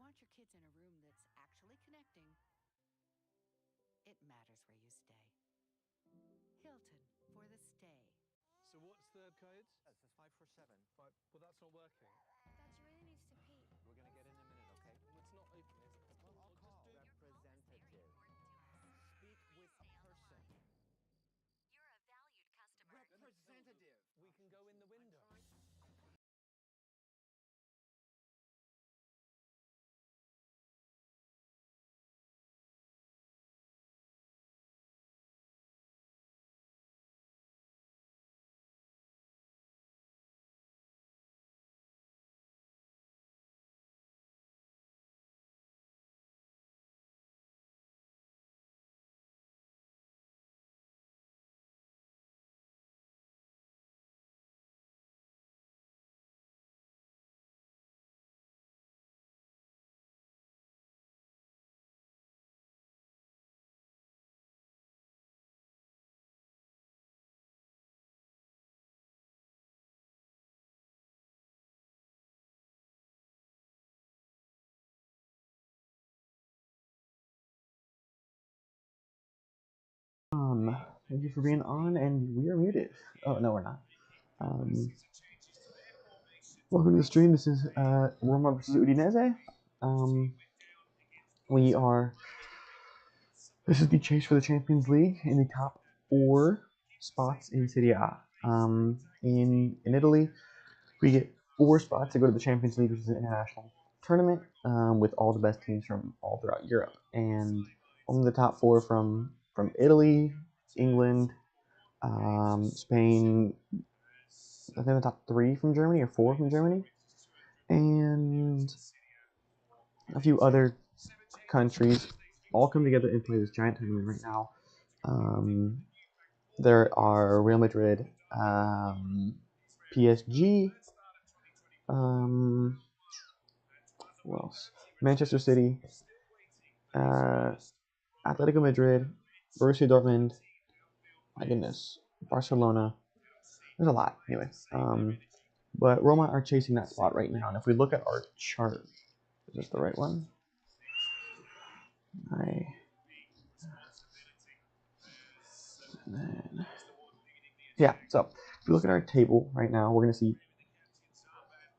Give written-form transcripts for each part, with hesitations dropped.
want your kids in a room that's actually connecting, it matters where you stay. Hilton for the stay. So what's third codes? Yes, it's 547. Right, well that's not working. Dad, she really needs to pee. We're gonna get in a minute, okay? Well, it's not open, is it? Well, I'll call. Just do... Representative. Speak with a person. You're a valued customer. Representative. We can go in the window. Thank you for being on, and we are muted. Oh, no, we're not. Welcome to the stream. This is Roma versus Udinese. This is the chase for the Champions League in the top 4 spots in Serie A. In Italy, we get 4 spots to go to the Champions League, which is an international tournament with all the best teams from all throughout Europe. And only the top 4 from Italy, England, Spain, I think the top 3 from Germany or 4 from Germany, and a few other countries all come together and play this giant tournament right now. There are Real Madrid, PSG, who else? Manchester City, Atletico Madrid, Borussia Dortmund, my goodness, Barcelona. There's a lot, anyway. But Roma are chasing that spot right now, and if we look at our chart, is this the right one? So if we look at our table right now, we're going to see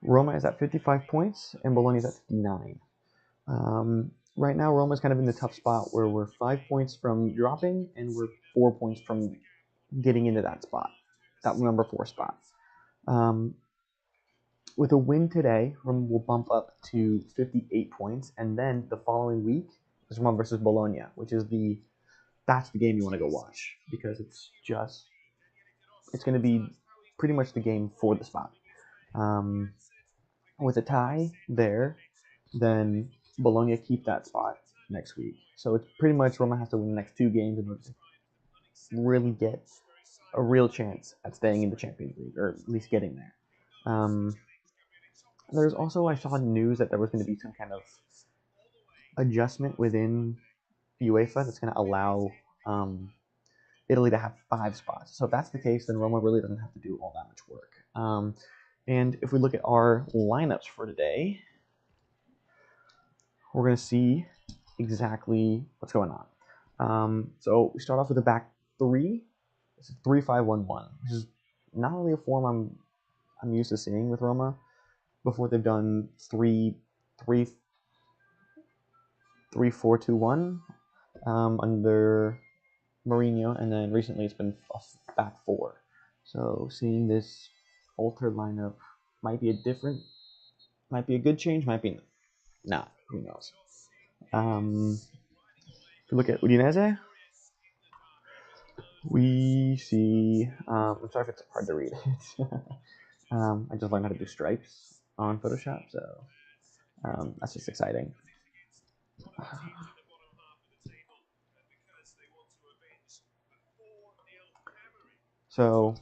Roma is at 55 points and Bologna is at 59. Right now, Roma is kind of in the tough spot where we're 5 points from dropping and we're 4 points from getting into that spot, that number 4 spot. With a win today, Roma will bump up to 58 points, and then the following week is Roma versus Bologna, which is that's the game you want to go watch because it's going to be pretty much the game for the spot. With a tie there, then Bologna keep that spot next week. So it's pretty much Roma has to win the next 2 games in order to really get a real chance at staying in the Champions League, or at least getting there. There's also, I saw news that there was going to be some kind of adjustment within UEFA that's going to allow Italy to have 5 spots. So if that's the case, then Roma really doesn't have to do all that much work. And if we look at our lineups for today, we're going to see exactly what's going on. So we start off with a back 3. It's a 3-5-1-1, which is not really a form I'm used to seeing with Roma. Before they've done 3-4-2-1 under Mourinho, and then recently it's been back 4. So seeing this altered lineup might be a good change, might be not. Who knows? If you look at Udinese, we see. I'm sorry if it's hard to read. I just learned how to do stripes on Photoshop, so that's just exciting. So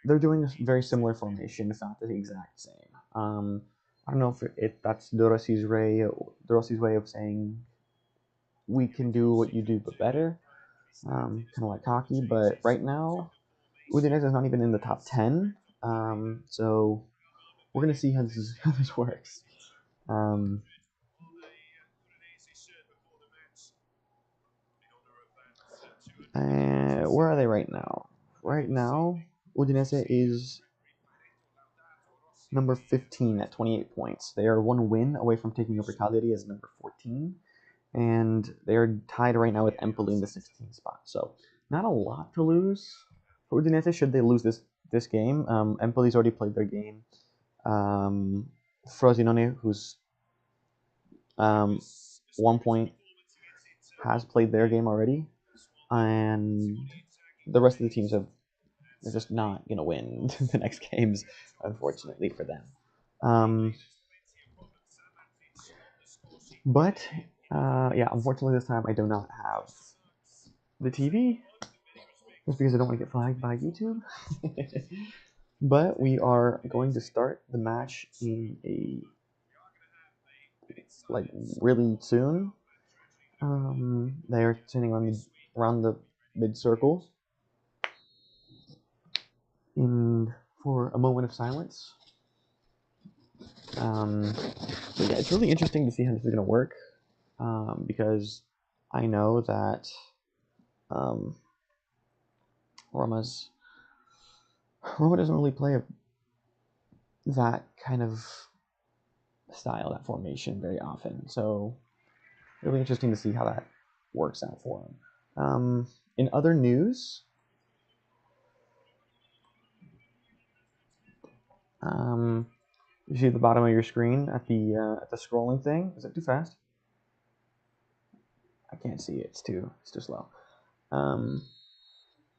they're doing a very similar formation, if not the exact same. I don't know if that's De Rossi's way of saying we can do what you do but better, kind of like hockey. But right now, Udinese is not even in the top 10, so we're gonna see how this works. Um, where are they right now? Right now, Udinese is number 15 at 28 points. They are one win away from taking over Cagliari as number 14, and they are tied right now with Empoli in the 16th spot. So not a lot to lose for Udinese should they lose this game. Empoli's already played their game. Frosinone, who's 1 point, has played their game already, and the rest of the teams are just not going to win the next games, unfortunately for them. But yeah, unfortunately this time I do not have the TV, just because I don't want to get flagged by YouTube. But we are going to start the match in really soon. They are sitting around the mid circle, and for a moment of silence. So yeah, it's really interesting to see how this is going to work, because I know that Roma doesn't really play that kind of style, that formation, very often. So really interesting to see how that works out for him. In other news, you see at the bottom of your screen at the scrolling thing. Is it too fast? I can't see it. It's too slow.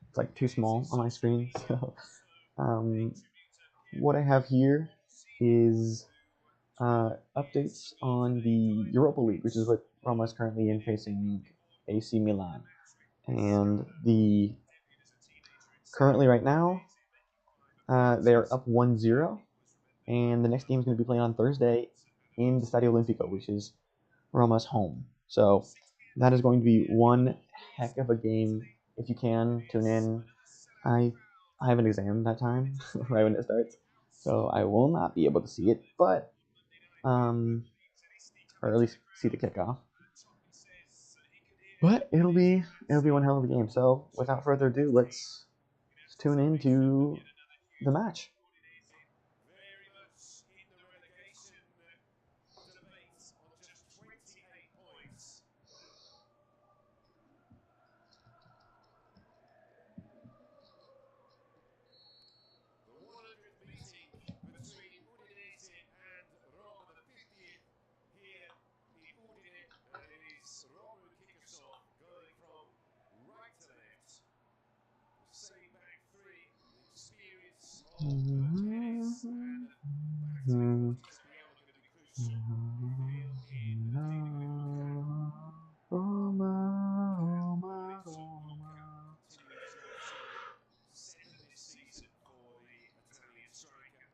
It's like too small on my screen. So what I have here is updates on the Europa League, which is what Roma is currently in, facing AC Milan. And currently right now, they are up 1-0, and the next game is going to be playing on Thursday in the Stadio Olimpico, which is Roma's home. So that is going to be one heck of a game. If you can, tune in. I have an exam that time, right when it starts, so I will not be able to see it, but or at least see the kickoff. But it'll be one hell of a game. So without further ado, let's tune into the match. Between Udinese and Roma, the 50th here in Udine, and it is Roma who kick us off, going from right to left. The same back three, the experience of Dennis, and back to Espiano going to be crucial. Field in, dealing with Roma, Roma, Roma. Continuing goal scoring seven this season for the Italian striker.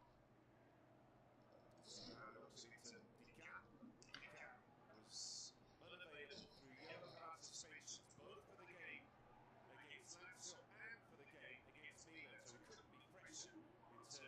Serrano to Dica. Dica was unavailable through yellow card suspensions, both for the game against Lazio and for the game against Milan, so he couldn't be pressured in terms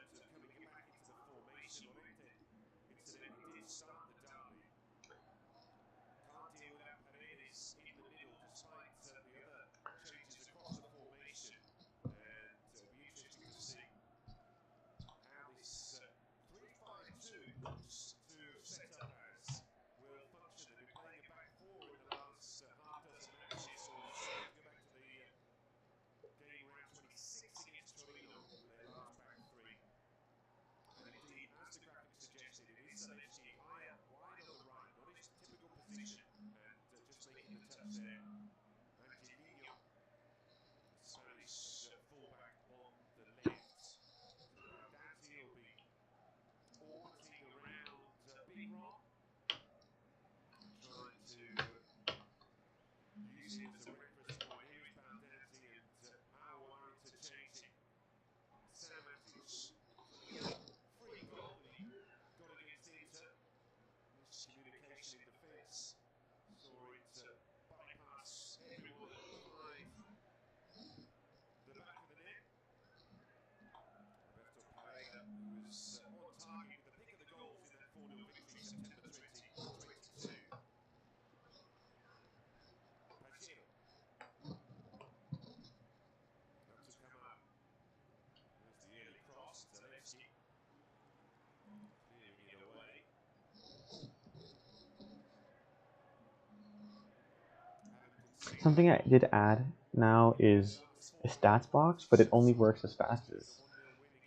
Something I did add now is a stats box, but it only works as fast as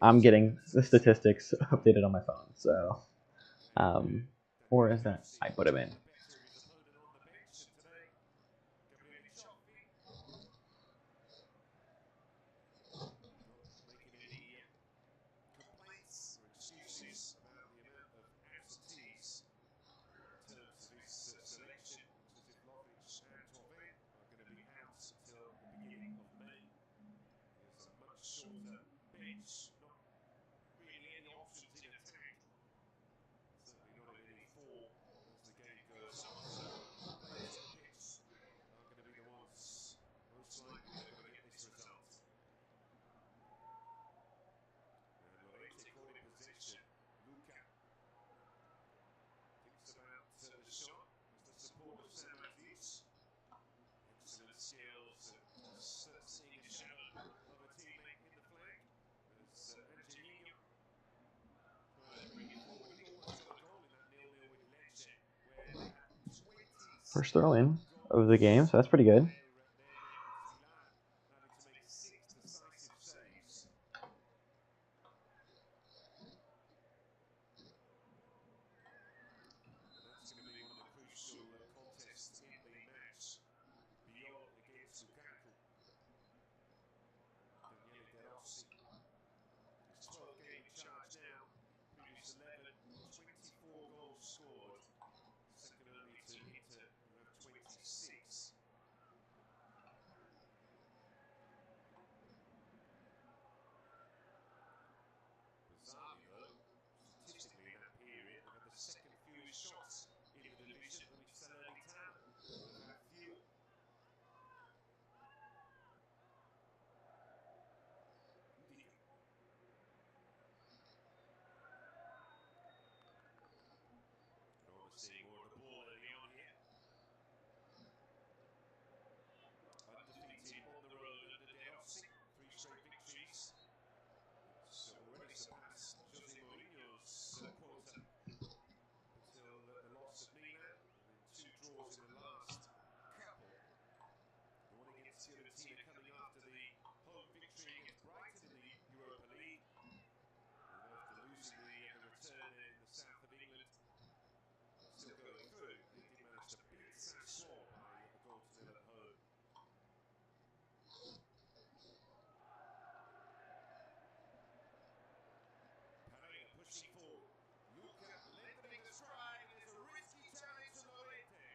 I'm getting the statistics updated on my phone. So, or as that I put them in. Complaints or excuses about the amount of absentees in terms of his selection. Looks as if Lovic and Torven are going to be out until the beginning of May. He has a much shorter bench, not really any options in attack. Certainly not in any form as the game goes on. So the players on the pitch are going to be the ones most likely that are going to get this result. And Llorente caught in possession. Luca thinks about the shot as the support of Sam Matthews. Excellent skills and just seeing a shadow of a teammate in the flank as Angelino trying to bring it forward. He almost got a goal in that 0-0 with Lecce, where they had 26 First throw in of goals the game, so that's pretty good. there and Zilan having to make 6 decisive saves. And that's going to be one of the crucial contests in the match. Biol against Lukaku. Daniele De Rossi. His 12th game in charge now. Previous 11, 24 goals scored. Second only to Inter, who have 26. Bizarrely, though, statistically in that period, they've had the second fewest shots in the division. Only Salernitana have had fewer. Udica. Roma seeing more of the ball early on here. Undefeated on the road under De Rossi. 3 straight victories. It's already surpassed Jose Mourinho's quota up until the loss at Milan, and then 2 draws in the last couple. The one against Fiorentina coming after the home victory against Brighton in the Europa League. And after losing the return in the south of England, but still going through, they did manage to beat Sassuolo by a goal to nil at home. Pereira pushing forward. Luca lengthening the stride. There's a risky challenge to Llorente.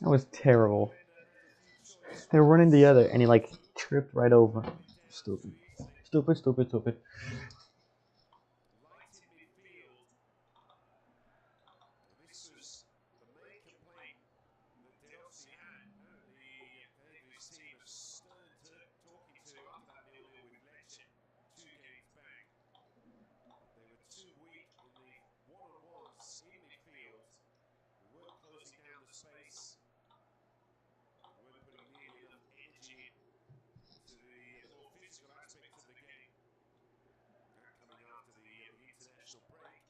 That was terrible. They were running together, and he like tripped right over. Stupid. Stupid, stupid, stupid. Light in midfield. And this was the main complaint that De Rossi had. Apparently, David's team a stern talking to after that 0-0 with Lecce 2 games back. They were too weak in the one-on-ones in midfield. They weren't closing down the space. They weren't putting nearly enough energy into the more physical aspects of the game. That coming after the international break.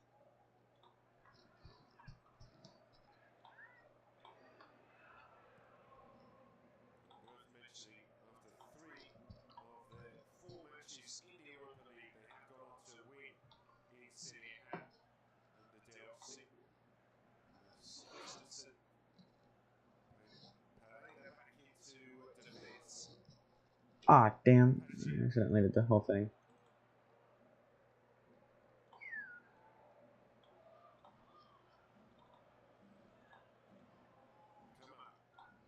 And worth mentioning, after 3 of their 4 matches in the Europa League, they have gone on to win in Serie A under De Rossi. As Christensen playing Pereira back into defence. Ah, damn. I accidentally did the whole thing.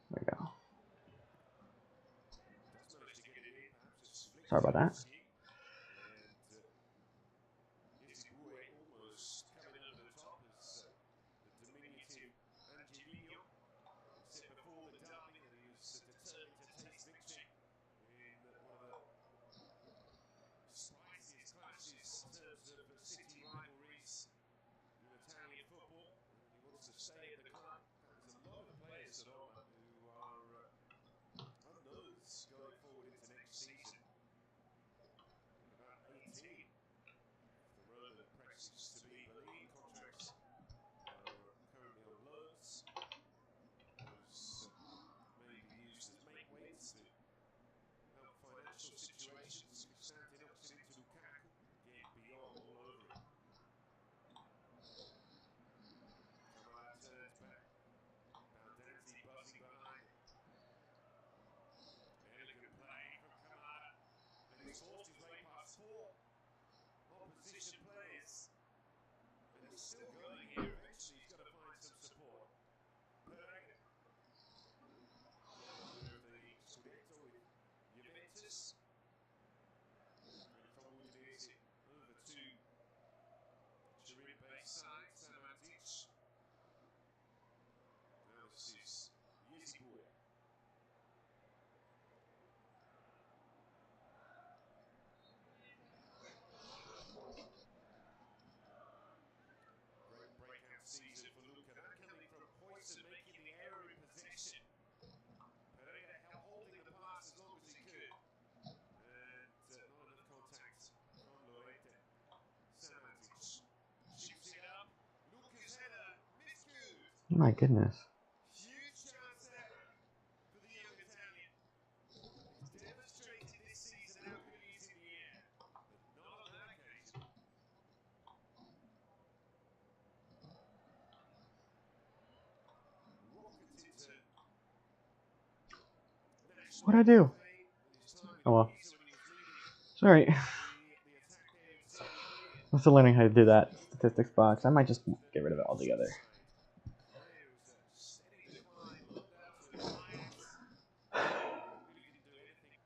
There we go. Does manage to get it in, perhaps just flicked Sorry about that. and Isibue almost coming over the top as the diminutive Angelino. He said before the derby that he was determined to taste victory in one of the spiciest clashes in terms of city rivalries in Italian football, and he wants to stay at the club. There's a lot of players at Roma who are unknowns going forward into next season. About 18, if the Roman press is to be believed. Contracts are currently on loans. position players. And it's still going here. Eventually, he's got to find some support. Pereira. Winner of the Scudetto with Juventus. And from Udinese over to Turin-based side, Samantic. Now this is Yezibue. Great breakout season for Luca. That coming from Poison, making the error in possession. Pereira holding the pass as long as he could. And not enough contact from Lorete. Samantic shoots it up. Luca's header, miscued. My goodness. Huge chance there for the young Italian. He's demonstrated this season how good he is in the air, but not on that occasion. Rockets into national What'd I do? play with his time Oh well. in Pisa when he was leading Sorry. the attack there with Serie B. I'm still learning how to do that statistics box. I might just get rid of it altogether. There was a steady decline, looked absolutely quiet. Really didn't do anything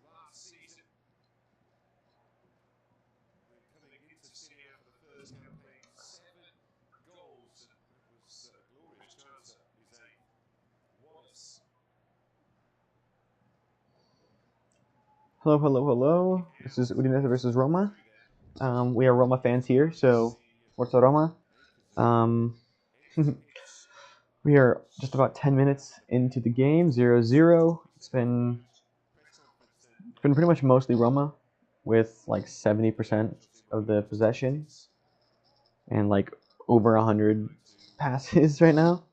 last season. And coming into Serie A for the first campaign, 7 goals, and that was a glorious chance at his 8th. Wallace. Hello, hello, hello. This is Udinese versus Roma. We are Roma fans here, so Forza Roma. We are just about 10 minutes into the game, 0-0. It's been pretty much mostly Roma, with like 70% of the possession and like over 100 passes right now.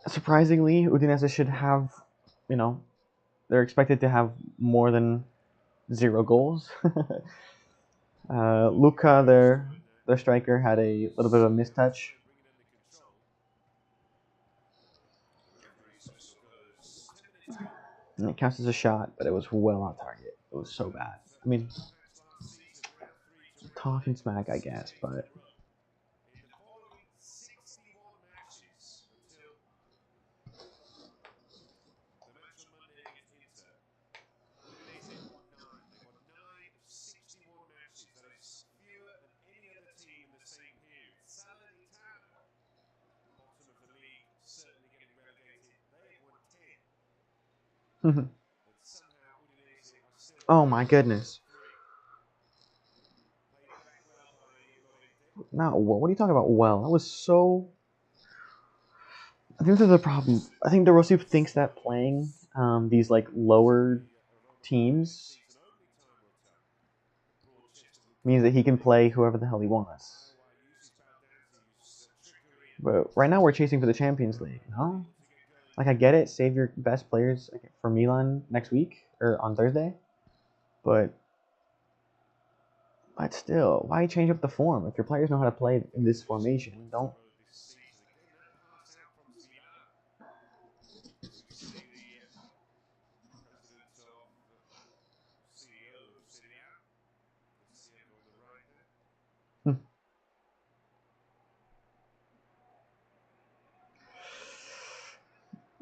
Surprisingly, Udinese should have, they're expected to have more than 0 goals. Luca, their striker, had a little bit of a mistouch. And it counts as a shot, but it was well on target. It was so bad. I mean, talking smack, I guess, but... In the following 61 matches until the match on Monday against Inter, Udinese won 9. They won 9 of 61 matches. That is fewer than any other team in the same period. Salernitana, bottom of the league, certainly getting relegated. They have won 10. And somehow Udinese are still Oh my goodness. 3. Played it back well by Lorente. Not well. What are you talking about? Well, that was so... I think this is a problem. I think De Rossi thinks that playing these like lower teams means that he can play whoever the hell he wants. But right now we're chasing for the Champions League, no? Like, I get it, save your best players for Milan next week, or on Thursday. But still, why change up the form? If your players know how to play in this formation, don't...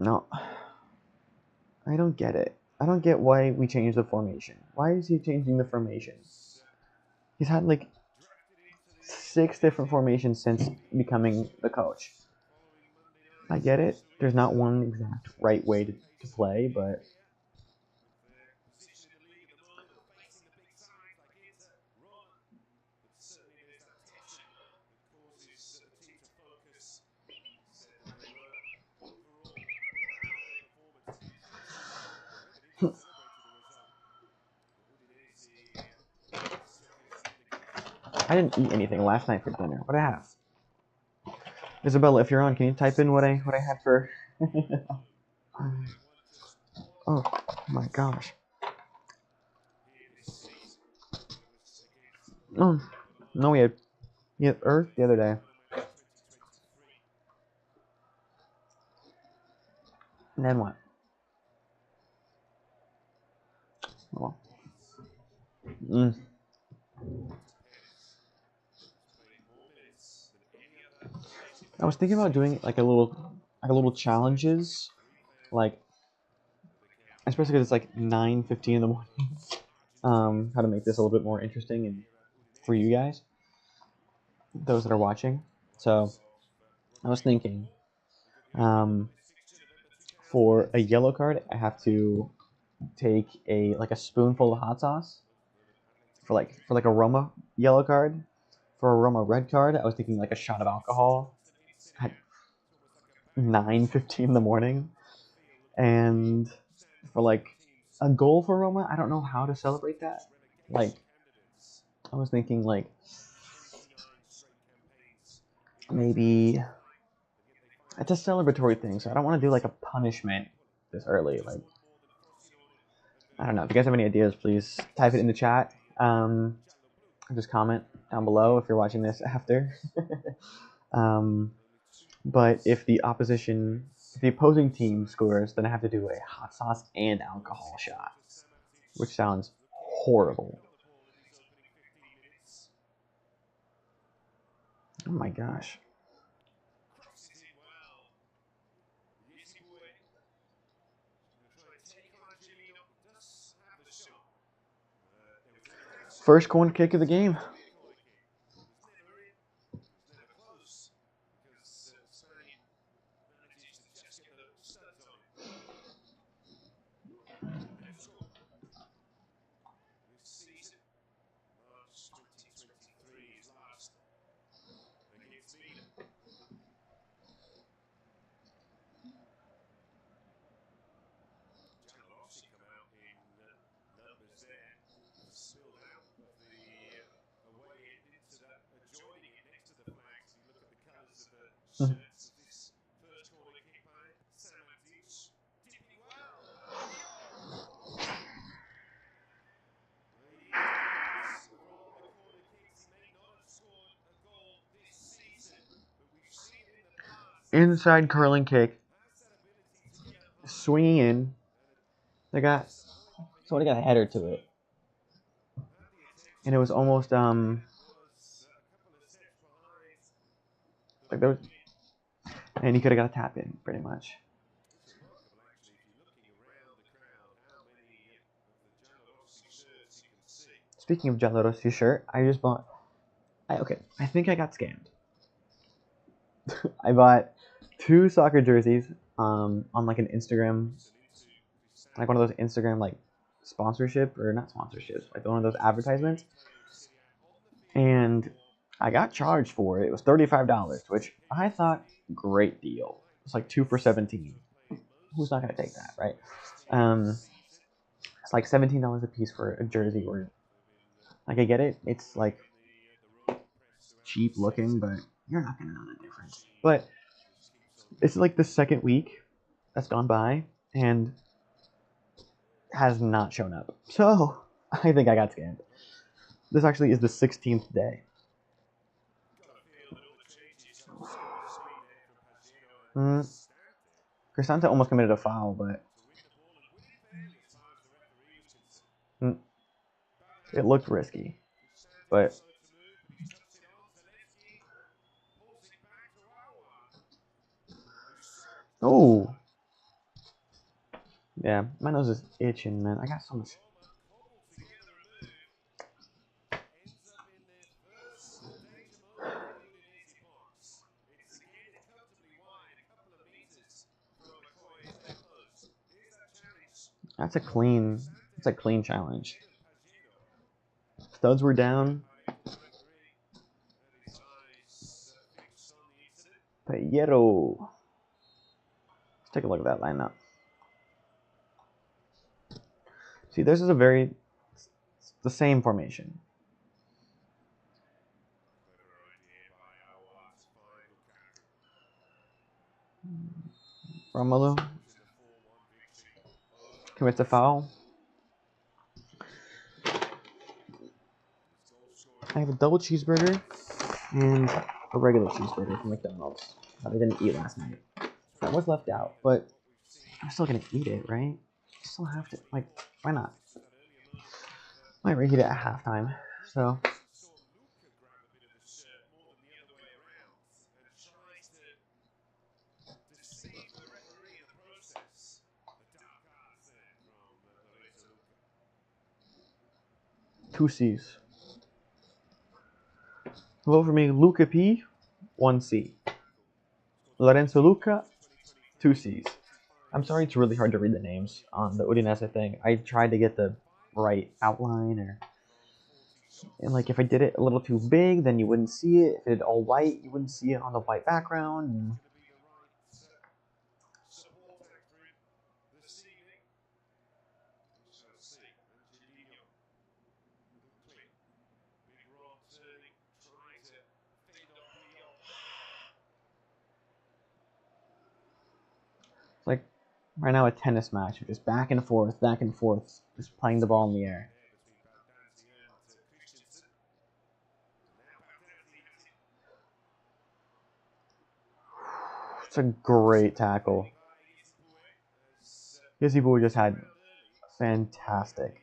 No. I don't get it. I don't get why we changed the formation. Why is he changing the formation? He's had like 6 different formations since becoming the coach. I get it. There's not one exact right way to play, but... I didn't eat anything last night for dinner. What I have? Isabella, if you're on, can you type in what I had for... Oh my gosh. Oh, no, we had Earth the other day. And then what? Oh. Mm. I was thinking about doing like a little challenges, like especially because it's like 9:15 in the morning. How to make this a little bit more interesting and for you guys, those that are watching. So I was thinking, for a yellow card, I have to take a spoonful of hot sauce. For like a Roma yellow card. For a Roma red card, I was thinking like a shot of alcohol at 9:15 in the morning. And for like a goal for Roma, I don't know how to celebrate that. Like I was thinking like maybe it's a celebratory thing, so I don't want to do like a punishment this early. Like I don't know. If you guys have any ideas, please type it in the chat. Just comment down below if you're watching this after. But if the opposing team scores, then I have to do a hot sauce and alcohol shot, which sounds horrible. Oh my gosh. First corner kick of the game. Inside curling kick. Swinging in. Somebody got a header to it. And it was almost like there was, and he could have got a tap in pretty much. Speaking of Giallorossi shirt, I just bought. I think I got scammed. I bought 2 soccer jerseys on like an Instagram, like one of those Instagram like sponsorship or not sponsorships, like one of those advertisements. And I got charged for it. It was $35, which I thought great deal. It's like 2 for $17. Who's not gonna take that, right? It's like $17 a piece for a jersey. Where, like, I get it. It's like cheap looking, but you're not gonna know the difference. But it's like the second week that's gone by and has not shown up. So I think I got scammed. This actually is the 16th day. Cristante almost committed a foul, but it looked risky. But oh, yeah, my nose is itching, man. I got so much. That's a clean challenge. Studs were down. Payero. Let's take a look at that lineup. See, this is the same formation. Romelu commits a foul. I have a double cheeseburger and a regular cheeseburger from McDonald's that I didn't eat last night. That was left out, but I'm still gonna eat it, right? I still have to, like, why not? Might reheat it at halftime. So Saw Luca grab a bit of the shirt more than the other way around and tries to deceive the referee in the process. A dark cards there from Lorenzo Luca. 2 C's. Vote for me, Luca P, 1 C. Lorenzo Luca, 2 C's. I'm sorry it's really hard to read the names on the Udinese thing. I tried to get the right outline, and like if I did it a little too big, then you wouldn't see it. If it did all white, you wouldn't see it on the white background. And Support act this evening. We shall see. Angelino. Clean. Big Rod turning, trying to fend off Leo. it's like right now a tennis match, just back and forth, just playing the ball in the air. It's a great tackle. Yesibu just had fantastic.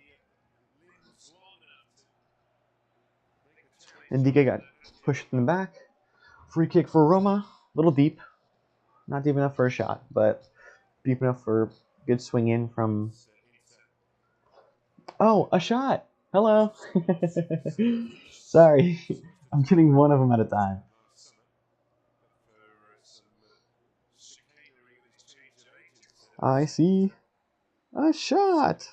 And DK got pushed in the back. Free kick for Roma. A little deep. Not deep enough for a shot, but deep enough for good swing in from... Oh, a shot! Hello! Sorry. I'm getting one of them at a time. I see a shot!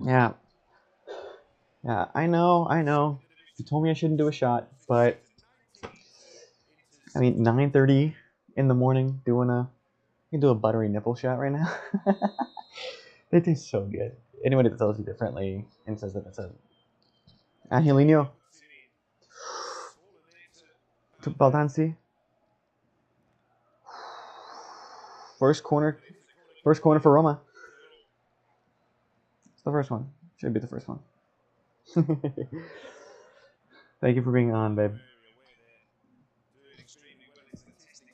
Yeah. Yeah, I know. You told me I shouldn't do a shot, but... I mean, 9:30 in the morning doing a... You can do a buttery nipple shot right now. They taste so good. Anyone that tells you differently and says that it's a... Angelino. To Baldanzi. First corner for Roma. It's the first one. Should be the first one. Thank you for being on, babe.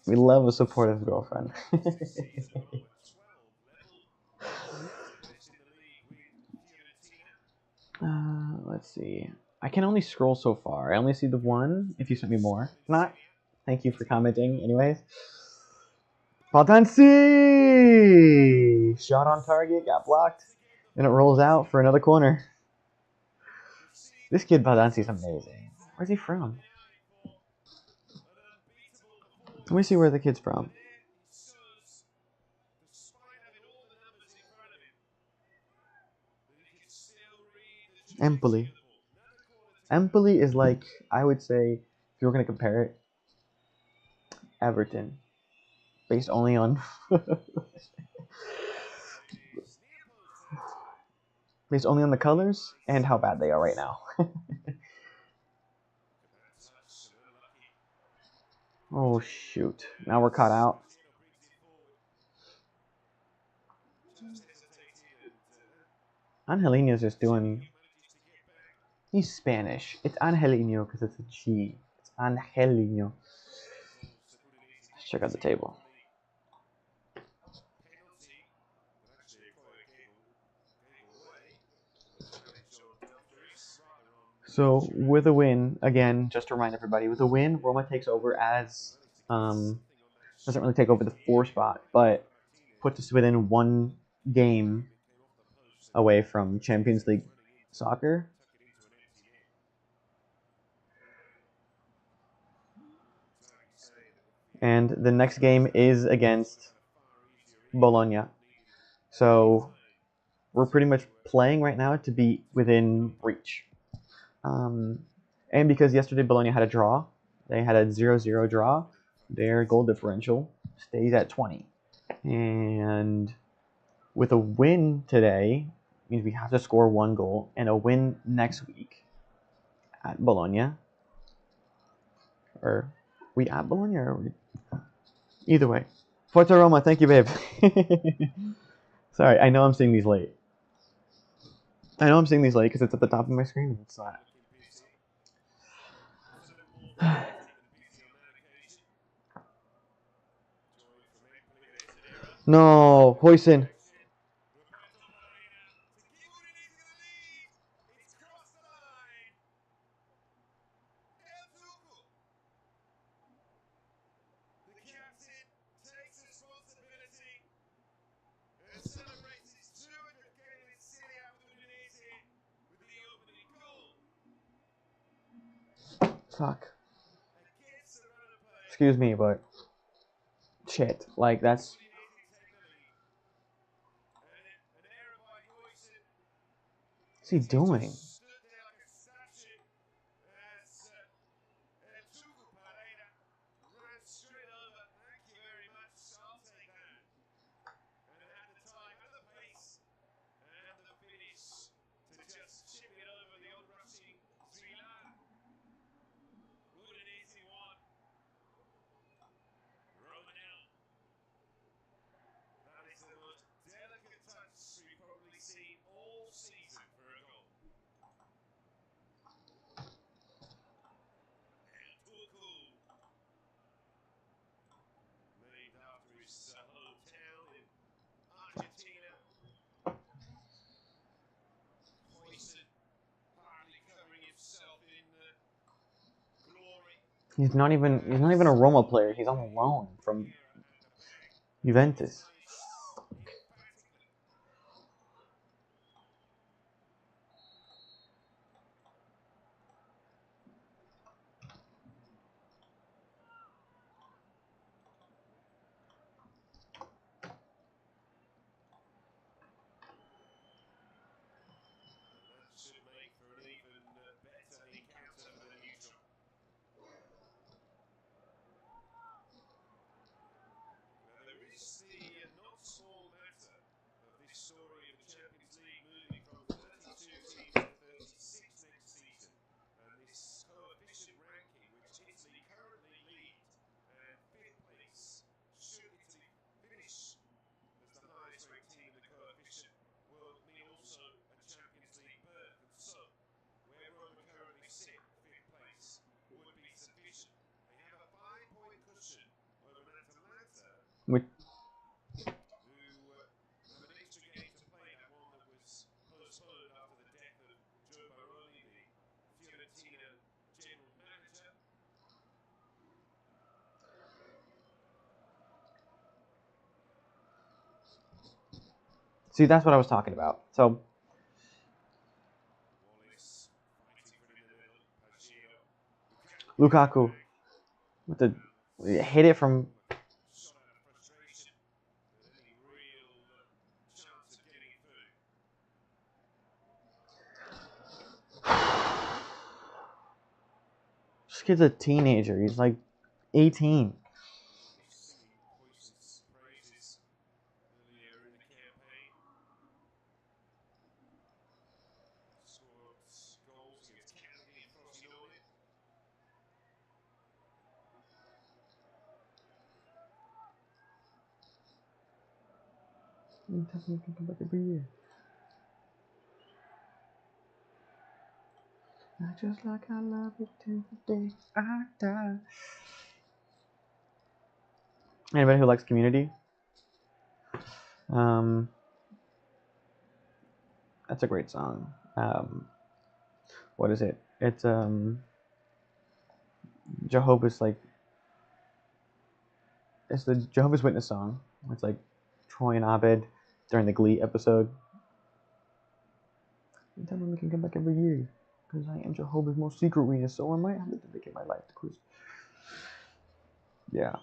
We love a supportive girlfriend. Let's see. I can only scroll so far. I only see the one. If you sent me more. If not, thank you for commenting anyways. Baldanzi! Shot on target, got blocked. And it rolls out for another corner. This kid Baldanzi is amazing. Where's he from? Let me see where the kid's from. Empoli. Empoli is like, I would say, if you were going to compare it, Everton. Based only on... based only on the colors and how bad they are right now. Oh, shoot. Now we're caught out. Angelino's just doing... He's Spanish. It's Angelino because it's a G. It's Angelino. Let's check out the table. So, with a win, again, just to remind everybody, with a win, Roma takes over as... doesn't really take over the 4 spot, but puts us within 1 game away from Champions League soccer. And the next game is against Bologna. So we're pretty much playing right now to be within reach. And because yesterday Bologna had a draw, they had a 0-0 draw, their goal differential stays at 20. And with a win today, means we have to score 1 goal, and a win next week at Bologna. Or we at Bologna, or we... Either way. Forza Roma, thank you, babe. Sorry, I know I'm seeing these late. I know I'm seeing these late because it's at the top of my screen. It's not. No, Hoyson. Fuck. Gets the run of play. Excuse me, but shit. Like that's. Udinese take the lead. And an error by Royson. What's he doing? Stood there like a statue as Tuku Pereira ran straight over. Thank you very much. I'll take that. And had the time, had the pace, and the finish to just chip it over the onrushing Zrilar. Udinese 1, Roma 0. That is the most delicate touch we've probably seen all season for a goal. And Tuku, named after his hometown in Argentina. Royson hardly covering himself in glory. He's not even a Roma player. He's on loan from Juventus. And that should make for an even better encounter for the neutral. Now there is the not small matter of this story of the Champions League moving from 32 teams to 36 next season. And this coefficient ranking, which Italy currently lead and 5th place, should Italy finish as the highest ranked team in the coefficient, will mean also a Champions League berth. And so, where Roma currently sit, 5th place, would be sufficient. They have a 5-point cushion over an Atalanta Which who have an extra game to play, that one that was postponed after the death of Joe Baroni, the Fiorentina general manager. see, that's what I was talking about. So Wallace fighting for it in the middle. Pagino. Lukaku with the hit it from. Shot out of frustration. And any real chance of getting through. This kid's a teenager. He's like 18. Singing Poison's praises earlier in the campaign. Scored goals against Kennedy and Frosinone. Every year. Just like I love you till the day I die. Anybody who likes Community? That's a great song. What is it? It's Jehovah's it's the Jehovah's Witness song. It's like Troy and Abed during the Glee episode. And tell me we can come back every year. Because I am Jehovah's most secret witness, so I might have to dedicate my life to Christ. Yeah.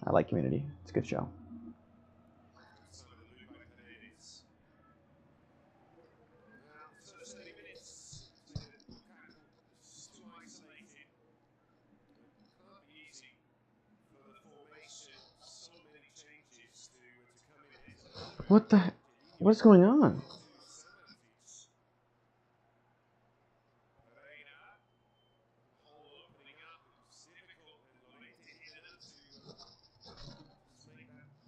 I like Community. It's a good show. Outside of the loop by Paredes. Now, the first 30 minutes, Lukaku is too isolated. It can't be easy for the formation. So many changes to come in ahead. What the? What's going on?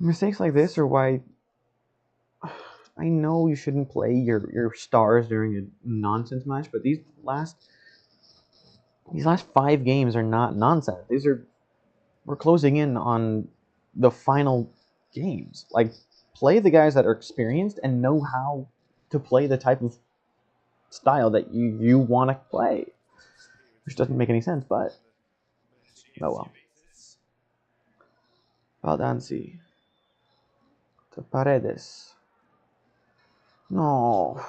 Mistakes like this are why I know you shouldn't play your stars during a nonsense match, but these last 5 games are not nonsense. We're closing in on the final games. Like, play the guys that are experienced and know how to play the type of style that you want to play, which doesn't make any sense, but oh well. Baldanzi to Paredes. No.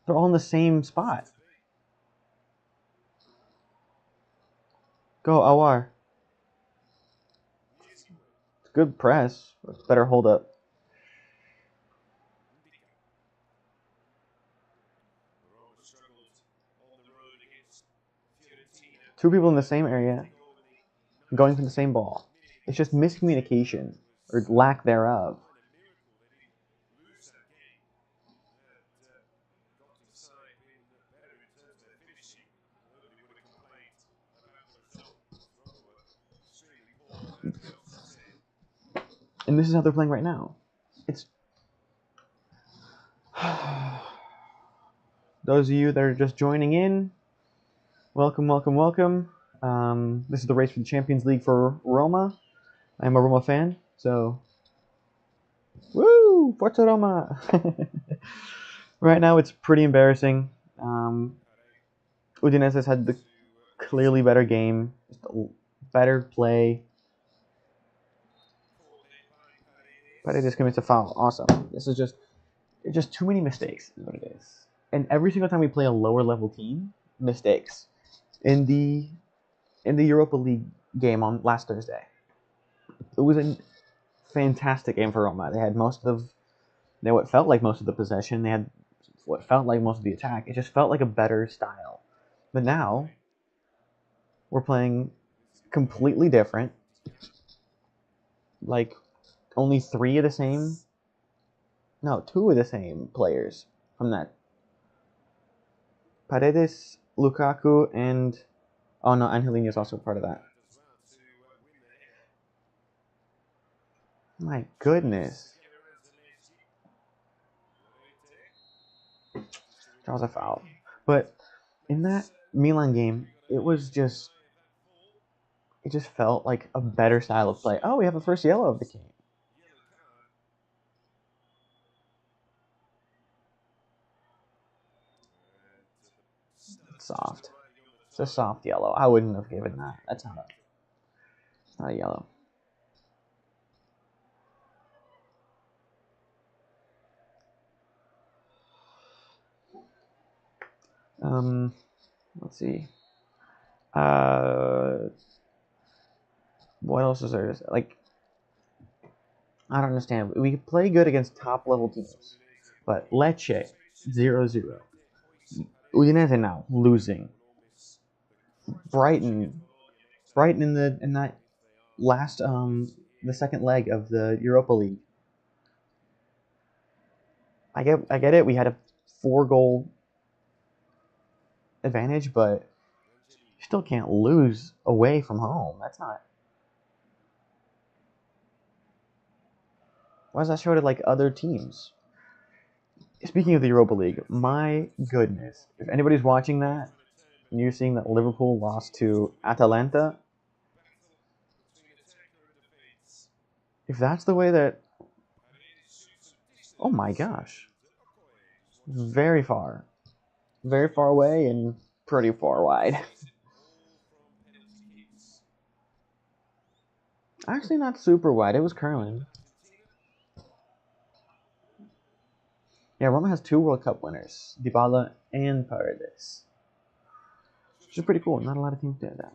They're all in the same spot. Go, Awar. Good press. Better hold up. Roma struggled on the road against Fiorentina. Two people in the same area, going for the same ball. It's just miscommunication, or lack thereof. Kind of miracle they didn't lose that game. And got the side being better in terms of their finishing. Nobody would have complained about the result. Roma were extremely poor, as we often say. And this is how they're playing right now. It's those of you that are just joining in, welcome, welcome, welcome. This is the race for the Champions League for Roma. I'm a Roma fan, so woo, Forza Roma. Right now, it's pretty embarrassing. Udinese has had the clearly better game, just a better play. Paredes commits a foul. Awesome. This is just too many mistakes is what it is. And every single time we play a lower level team, mistakes. In the Europa League game on last Thursday, it was a fantastic game for Roma. They had what felt like most of the possession. They had what felt like most of the attack. It just felt like a better style. But now we're playing completely different. Like only two of the same players from that. Paredes, Lukaku, and oh no, Angelino is also part of that. My goodness. That was a foul. But in that Milan game, it just felt like a better style of play. Oh, we have a first yellow of the game. It's soft. It's a soft yellow. I wouldn't have given that. It's not a yellow. Let's see. What else is there? Like, I don't understand. We play good against top level teams, but Lecce 0-0. Udinese now losing. Brighton in that last the second leg of the Europa League. I get it. We had a 4-goal advantage, but you still can't lose away from home. That's not. Why does that show to like other teams? Speaking of the Europa League, my goodness, if anybody's watching that and you're seeing that Liverpool lost to Atalanta, if that's the way that, oh my gosh, very far away and pretty far wide. Actually, not super wide. It was curling. Yeah, Roma has 2 World Cup winners, Dybala and Paredes, which is pretty cool. Not a lot of teams do that.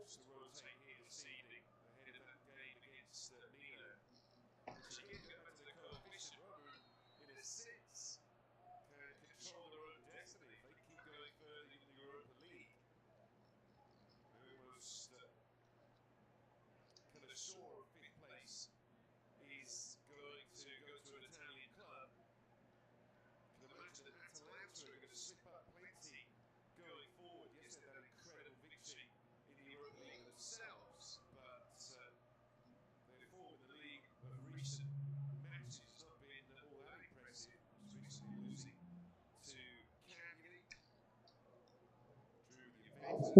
To rotate here this evening ahead of that game against Milan. Which again, go back to the coefficient. Roma, in a sense, can control their own destiny if they keep going further in the Europa League. Almost kind of sure 5th place is going to go to an Italian club. You can imagine that Atalanta are going to slip up plenty going forward. Yes, they've had an incredible victory in the Europa League themselves, but their form in the league of recent matches has not been all that impressive. Most recently losing to Cagliari, drew the Juventus.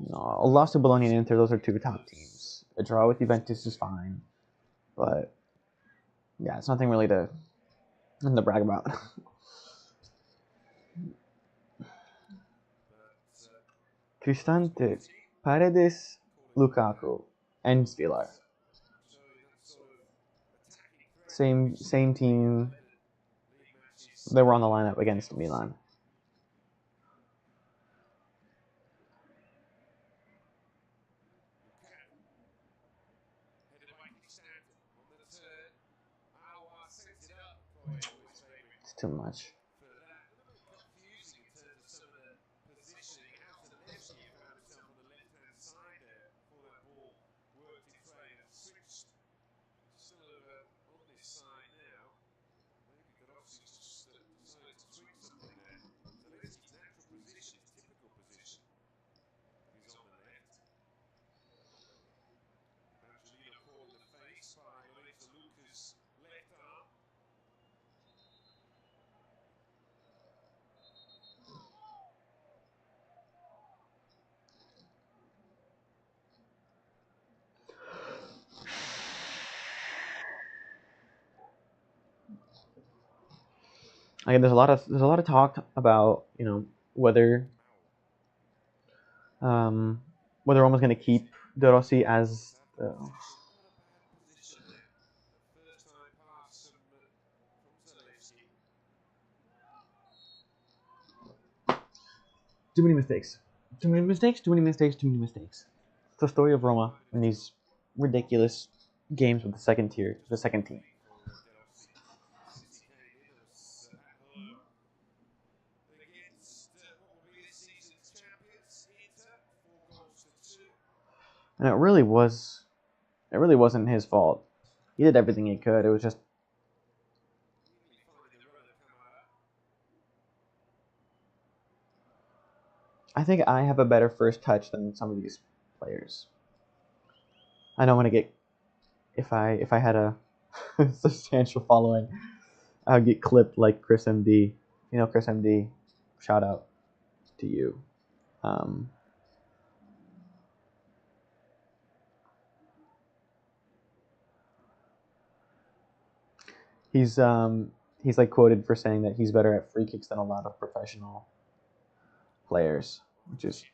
No, lost to Bologna and Inter. Those are 2 top teams. A draw with Juventus is fine, but yeah, it's nothing really to brag about. Cristante, Paredes, Lukaku, and Spilar. Same team that were on the lineup against Milan. It's too much. Again, there's a lot of talk about whether Roma's going to keep De Rossi as too many mistakes. Too many mistakes. It's the story of Roma in these ridiculous games with the second team. And it really wasn't his fault. He did everything he could. It was just I think I have a better first touch than some of these players. I don't want to get if I had a substantial following, I would get clipped like Chris MD. You know Chris MD. Shout out to you. He's like quoted for saying that he's better at free kicks than a lot of professional players, which is.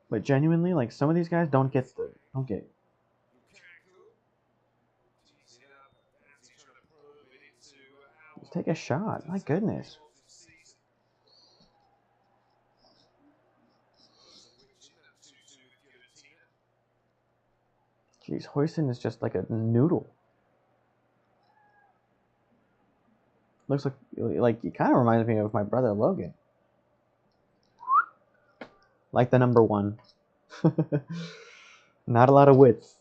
But genuinely, like some of these guys don't get. Just take a shot. My goodness. Jeez, Hoyson is just like a noodle. Looks like he kind of reminds me of my brother Logan. Like the number 1. Not a lot of width.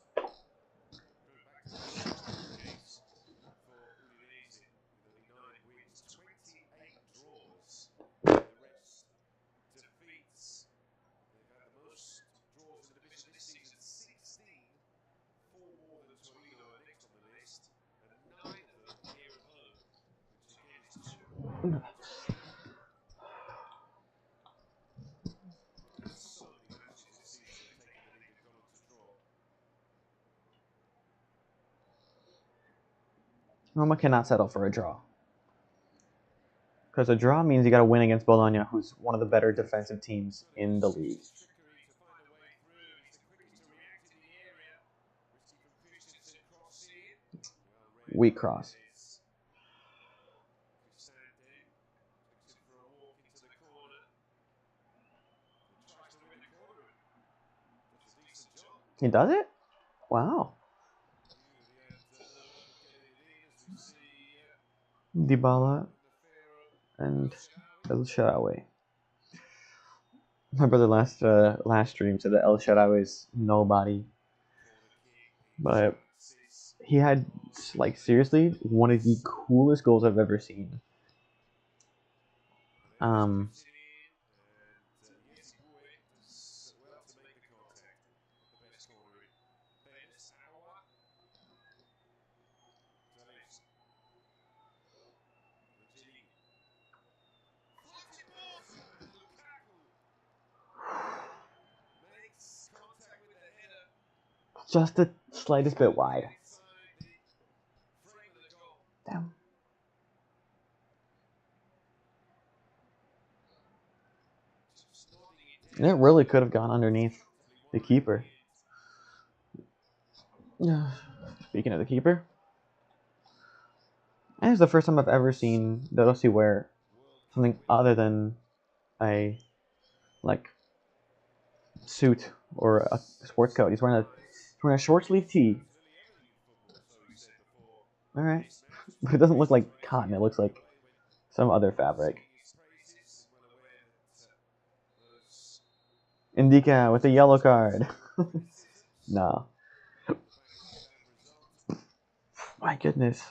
Roma cannot settle for a draw. Because a draw means you got to win against Bologna, who's one of the better defensive teams in the league. Weak cross. He does it? Wow. Dybala and El Shaarawy. My brother last stream said that El Shaarawy is nobody, but he had like seriously one of the coolest goals I've ever seen. just the slightest bit wide. Damn. It really could have gone underneath the keeper. Speaking of the keeper, and it's the first time I've ever seen Dossi wear something other than a suit or a sports coat. He's wearing a short sleeve tee. All right, but it doesn't look like cotton. It looks like some other fabric. Indica with the yellow card. No. My goodness.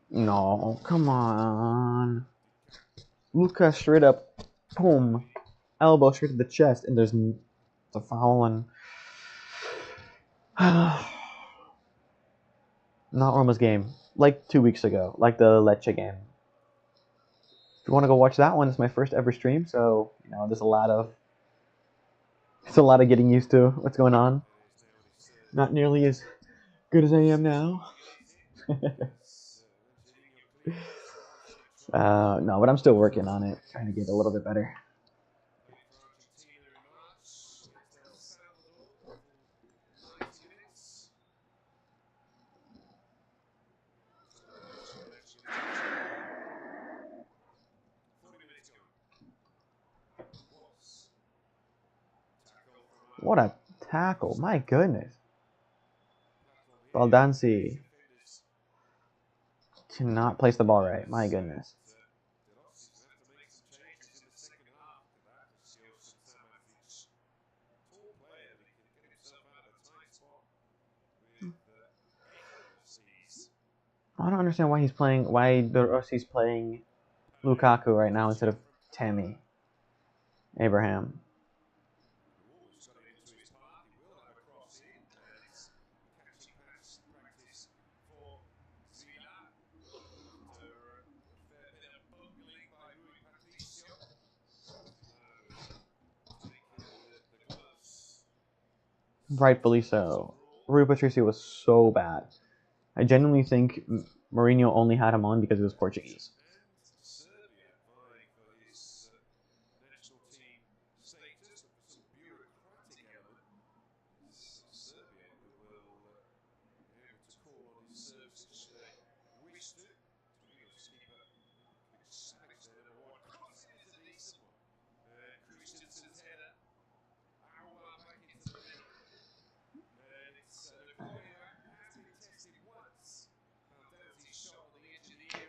No, come on. Luka straight up, boom, elbow straight to the chest, and there's the foul and not Roma's game. Like 2 weeks ago, like the Lecce game. If you want to go watch that one, it's my first ever stream, so there's a lot of getting used to what's going on. Not nearly as good as I am now. No, but I'm still working on it, trying to get a little bit better. What a tackle, my goodness. Baldanzi cannot place the ball right, my goodness. I don't understand why De Rossi's playing Lukaku right now instead of Tammy Abraham. Rightfully so. Rui Patricio was so bad. I genuinely think Mourinho only had him on because he was Portuguese.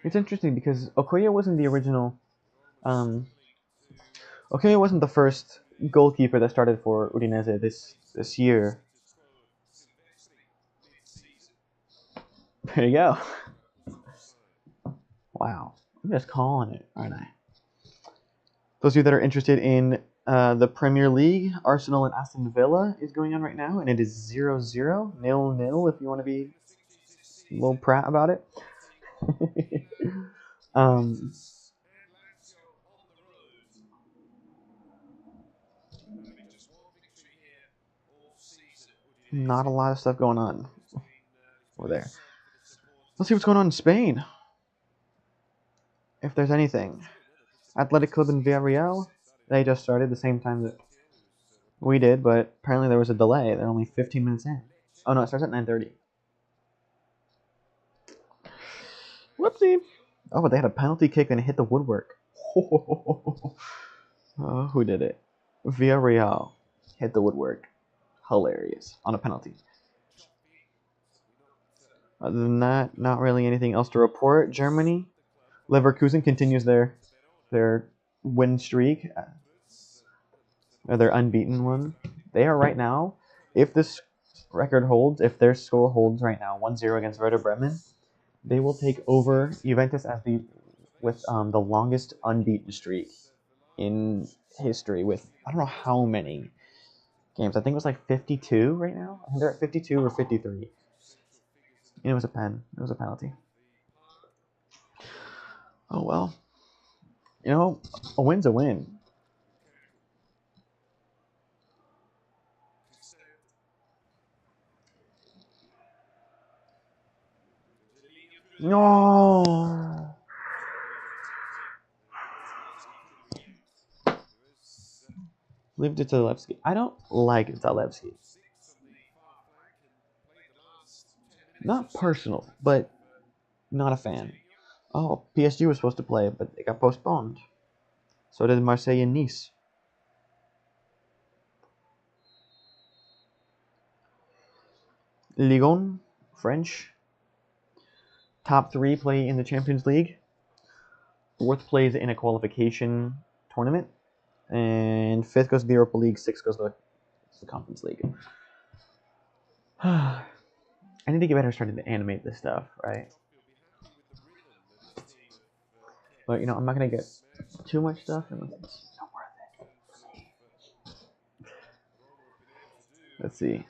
It's interesting because Okoye wasn't the original. Okoye wasn't the first goalkeeper that started for Udinese this year. There you go. Wow, I'm just calling it, aren't I? Those of you that are interested in the Premier League, Arsenal and Aston Villa is going on right now, and it is 0-0, 0-0 if you want to be a little prat about it. Not a lot of stuff going on over there. Let's see what's going on in Spain. If there's anything. Athletic Club and Villarreal, they just started the same time that we did, but apparently there was a delay. They're only 15 minutes in. Oh no, it starts at 9:30. Whoopsie. Oh, but they had a penalty kick and it hit the woodwork. Who did it? Villarreal hit the woodwork. Hilarious. On a penalty. Other than that, not really anything else to report. Germany, Leverkusen continues their win streak. Their unbeaten one. They are right now, if this record holds, if their score holds right now, 1-0 against Werder Bremen, they will take over Juventus as the longest unbeaten streak in history with I don't know how many games. I think it was like 52 right now. I think they're at 52 or 53. And it was a pen. It was a penalty. Oh well. A win's a win. No. Leave it to Zalewski. I don't like Zalewski. Not personal, but not a fan. Oh, PSG was supposed to play, but it got postponed. So did Marseille and Nice. Ligue 1, French. Top 3 play in the Champions League. 4th plays in a qualification tournament. And 5th goes to the Europa League. 6th goes to the Conference League. I need to get better starting to animate this stuff, right? But, you know, I'm not going to get too much stuff unless it's not worth it. Let's see.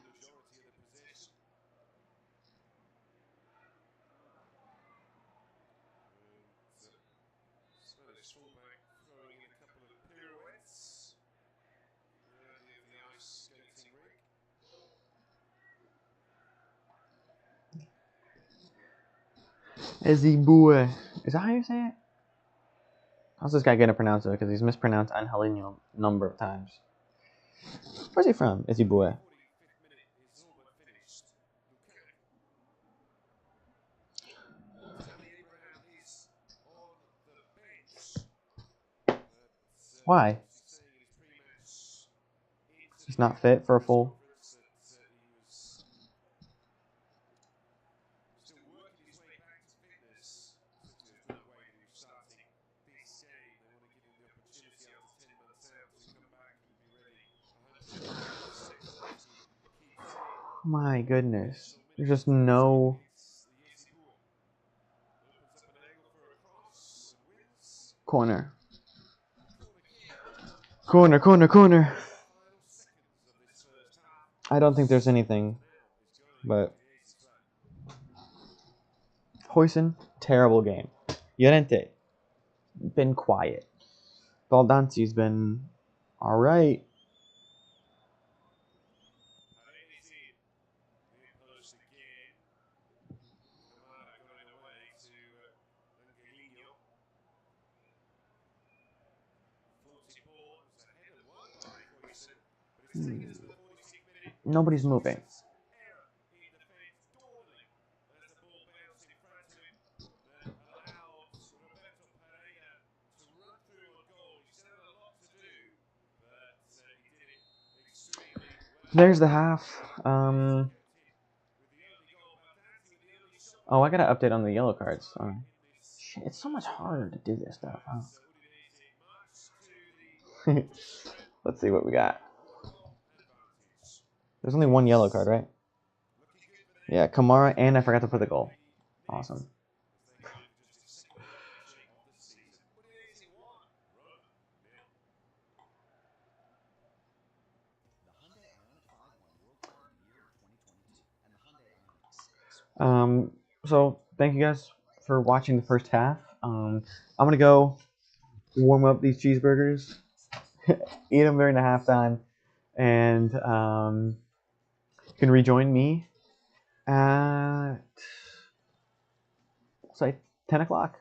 Spanish fullback throwing in a couple of pirouettes near the ice skating rink. Ezibue. Is that how you say it? How's this guy going to pronounce it? Because he's mispronounced Angelino a number of times. Where's he from? Ezibue. 45th minute is all but finished. Tammy Abraham is on the bench. Why? He's not fit for a full. Still working his way back to fitness. There's no way that he's starting this game. They want to give him the opportunity after 10 months out to come back and be ready 100% as he keeps it. My goodness. There's just no... Corner. Corner, corner, corner. I don't think there's anything, but... Hoyson, terrible game. Llorente, been quiet. Baldanzi's been alright. Nobody's moving. There's the half. Oh, I gotta update on the yellow cards. Shit, it's so much harder to do this stuff, huh? Let's see what we got. There's only one yellow card, right? Yeah, Kamara, and I forgot to put the goal. Awesome. So thank you guys for watching the first half. I'm gonna go warm up these cheeseburgers, eat them during the halftime, and you can rejoin me at say 10 o'clock.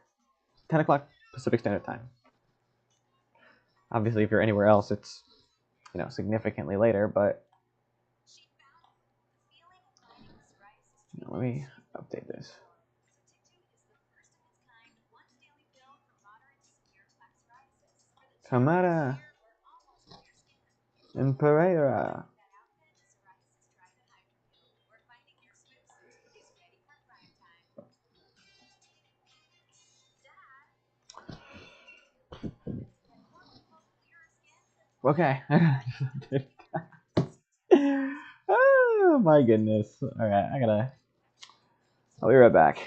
10 o'clock Pacific Standard Time. Obviously, if you're anywhere else, it's significantly later. But let me update this. Kamara and Pereira. Okay. Oh my goodness. Alright, I'll be right back.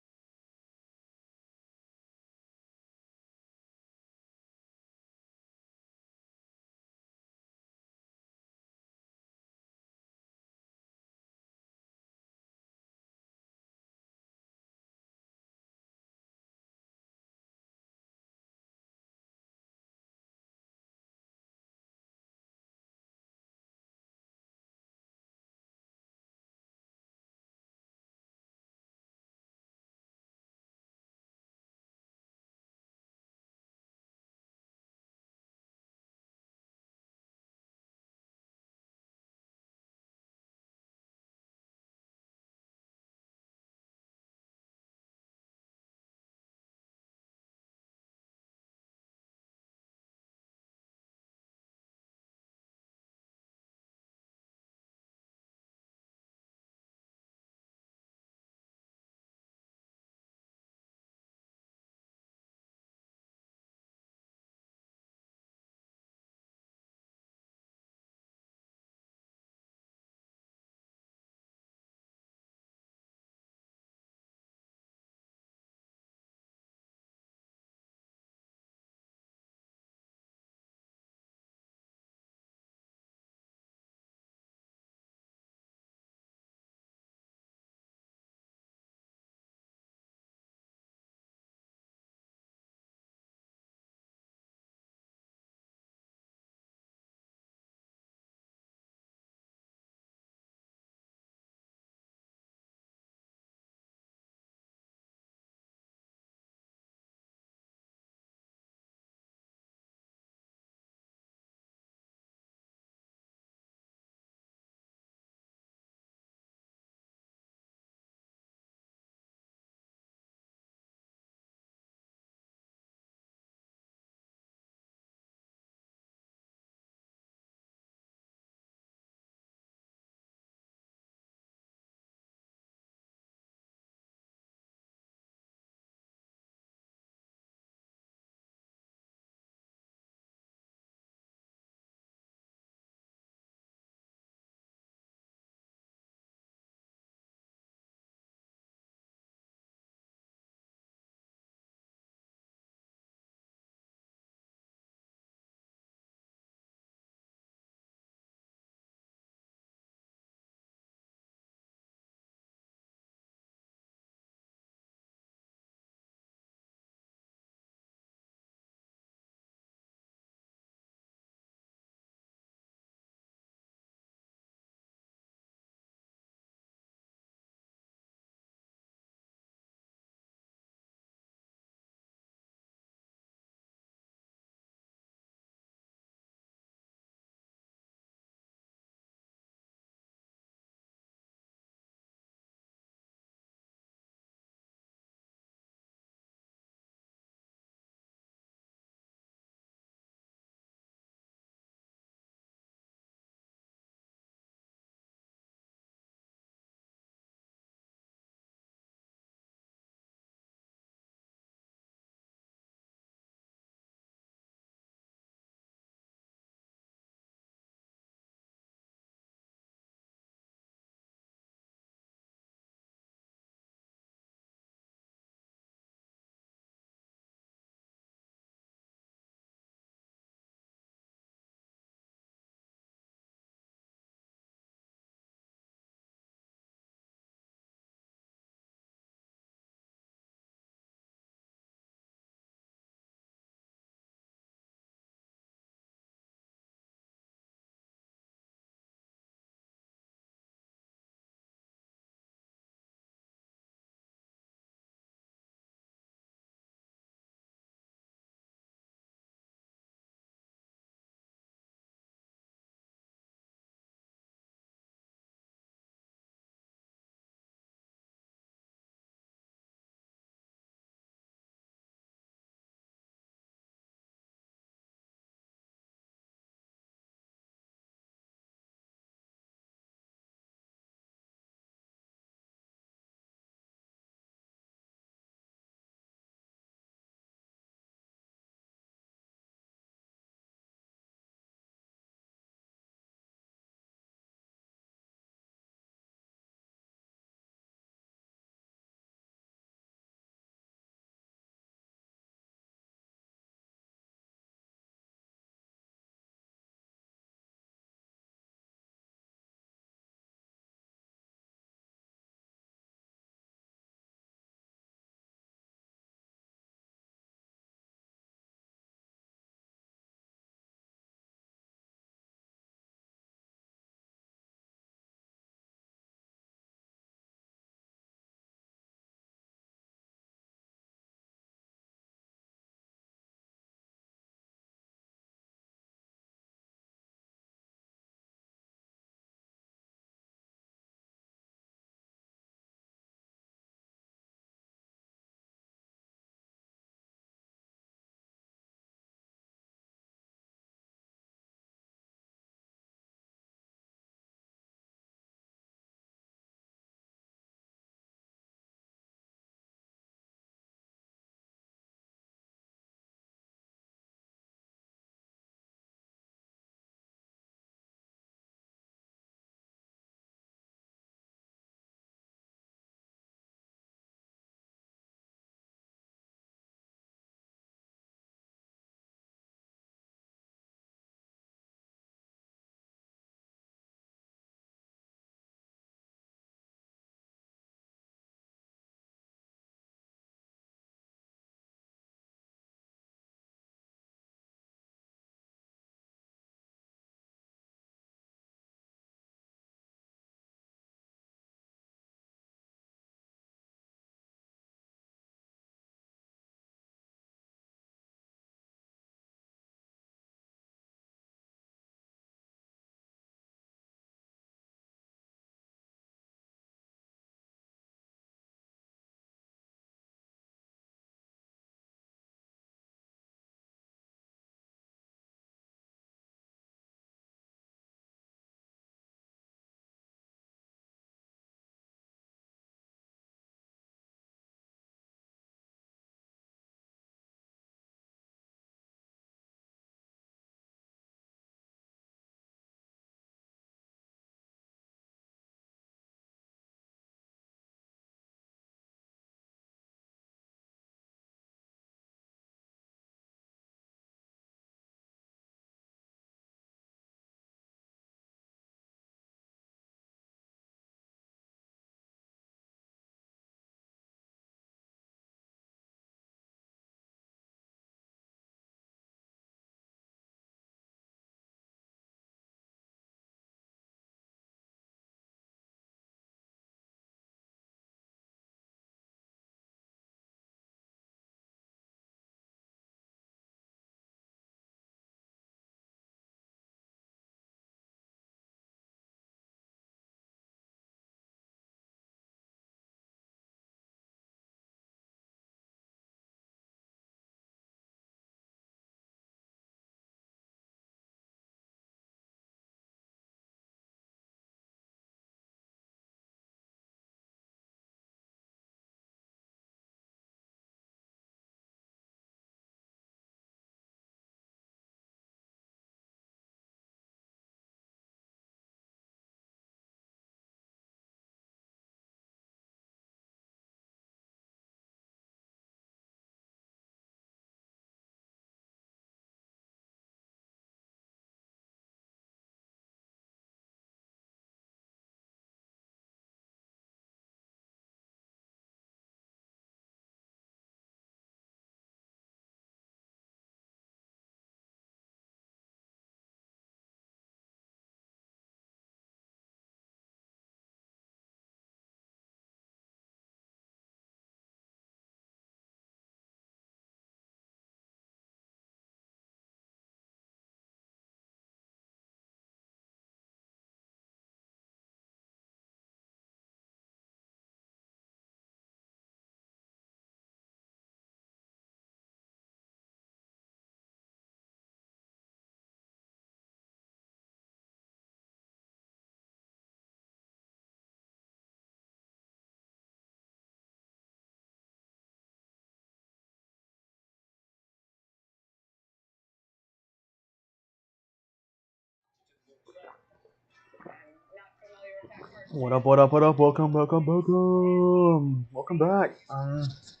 What up, what up, what up? Welcome, welcome, welcome. Welcome back. Let's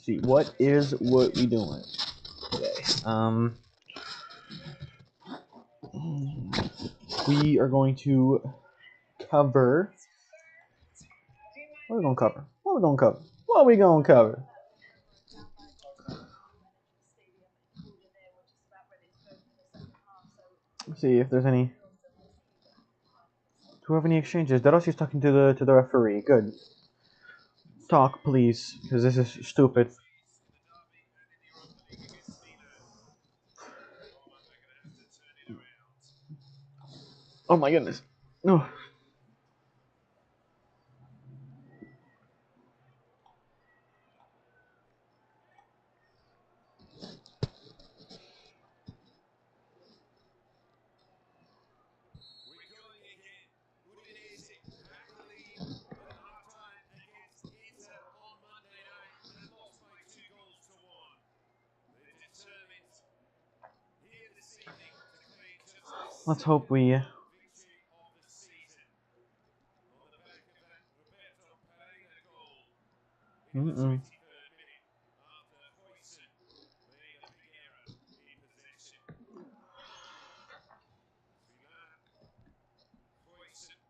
see, what we doing today? We are going to cover. What are we gonna cover? What are we gonna cover? What are we gonna cover? Let's see if there's any. Do we have any exchanges? Daroshi's talking to the referee. Good. Talk, please, because this is stupid. Oh my goodness. No. We're going again. Udinese had the lead at half-time against Inter on Monday night and lost by 2-1. They're determined here this evening to claim just their Let's hope second we. victory of the season. On the back of that Roberto Pereira goal in the 23rd minute after Hoyson made a big error in possession. Milan, Hoyson.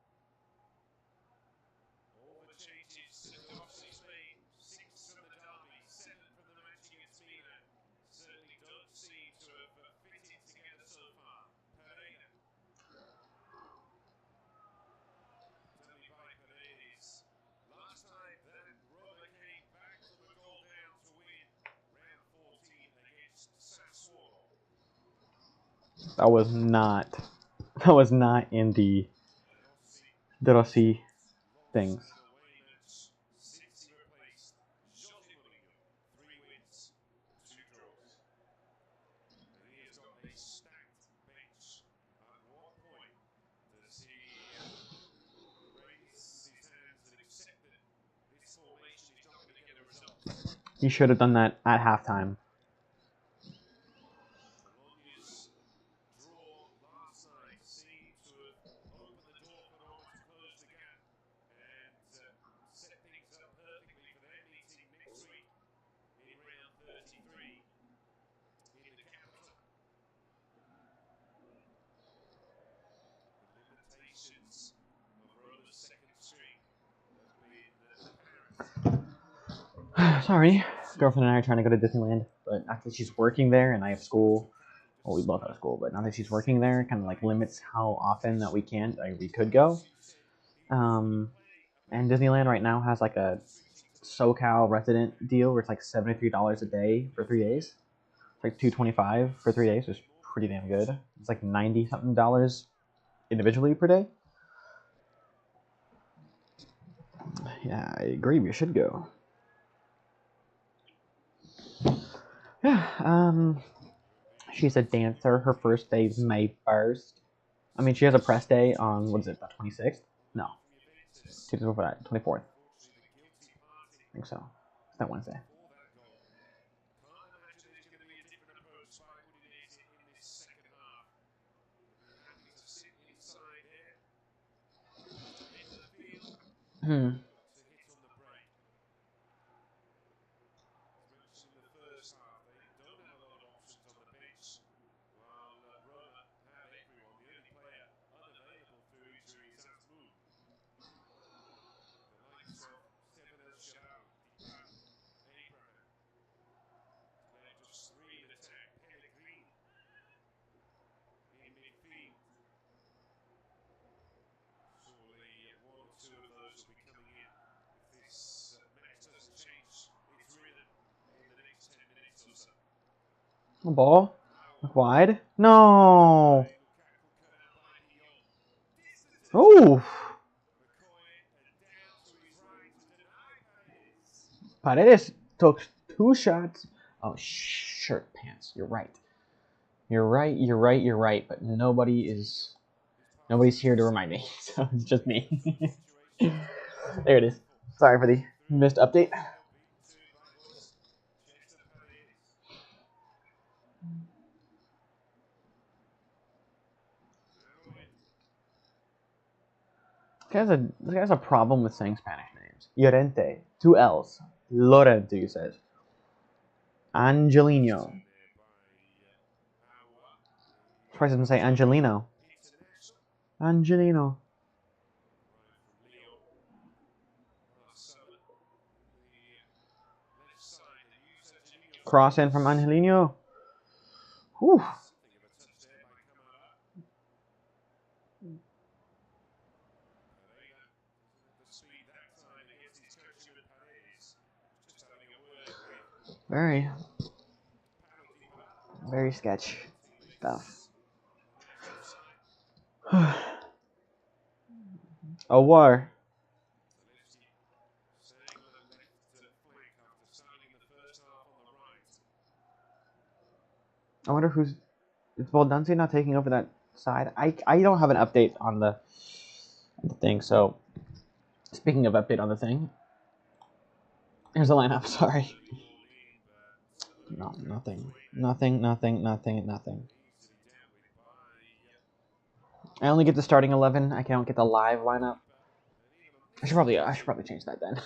All the changes that Rossi's made, 6 from the derby, 7 from the match against Milan, certainly don't seem to have fitted together so far. Pereira. Tell me by Paredes. Last time that Roma came back from a goal down to win round 14 against Sassuolo. That was not. That was not in the Rossi things. In the away match since he replaced Jose Mourinho. 3 wins, 2 draws. And he has got a stacked bench. At what point does he raise his hands and accept that this formation is not going to get a result? He should have done that at halftime. Bologna's draw last night seemed to have opened the door for Roma to close the gap and set things up perfectly for their meeting next week in round 33 in the capital. The limitations of Roma's second string have been apparent. Sorry, girlfriend and I are trying to go to Disneyland, but after she's working there and I have school, well, we both have school, but now that she's working there, kind of like limits how often that we can, like we could go. And Disneyland right now has like a SoCal resident deal where it's like $73 a day for 3 days. It's like $225 for 3 days, which is pretty damn good. It's like $90 something individually per day. Yeah, I agree. We should go. Yeah. She's a dancer. Her first day is May 1st. I mean, she has a press day on, what is it, the 26th? No. She's over that, 24th. I think so. It's that Wednesday. Can't imagine there's going to be a different approach by Udinese in this second half. They'll be happy to sit inside there. Into the field. Got to hit on the break. As mentioned in the first half, they don't have a lot of options on the bench. While Roma have everyone. The only player unavailable through injury is Asmu. The likes of Steven Gerrard, Depay, Abraham. Declared just 3 in attack. Pellegrini in midfield. Surely 1 or 2 of those will be coming in if this match doesn't change its rhythm in the next 10 minutes or so. A ball? Wide? No! Lukaku cut out by Dion. Distance Oh! McCoy down to his right to deny Paredes. Paredes took 2 shots. Oh, shirt pants. You're right. You're right. But nobody's here to remind me. So it's just me. There it is. Sorry for the missed update. This guy has a problem with saying Spanish names. Llorente, 2 L's. Lorente, he says. Angelino. Surprised he doesn't say Angelino. Angelino. Cross in from Angelino. Whew. Very sketch stuff. A war. I wonder who's... Is Boldanzi not taking over that side? I don't have an update on the thing, so... Speaking of update on the thing... Here's the lineup, sorry. No, nothing. Nothing. I only get the starting 11. I can't get the live lineup. I should probably change that then.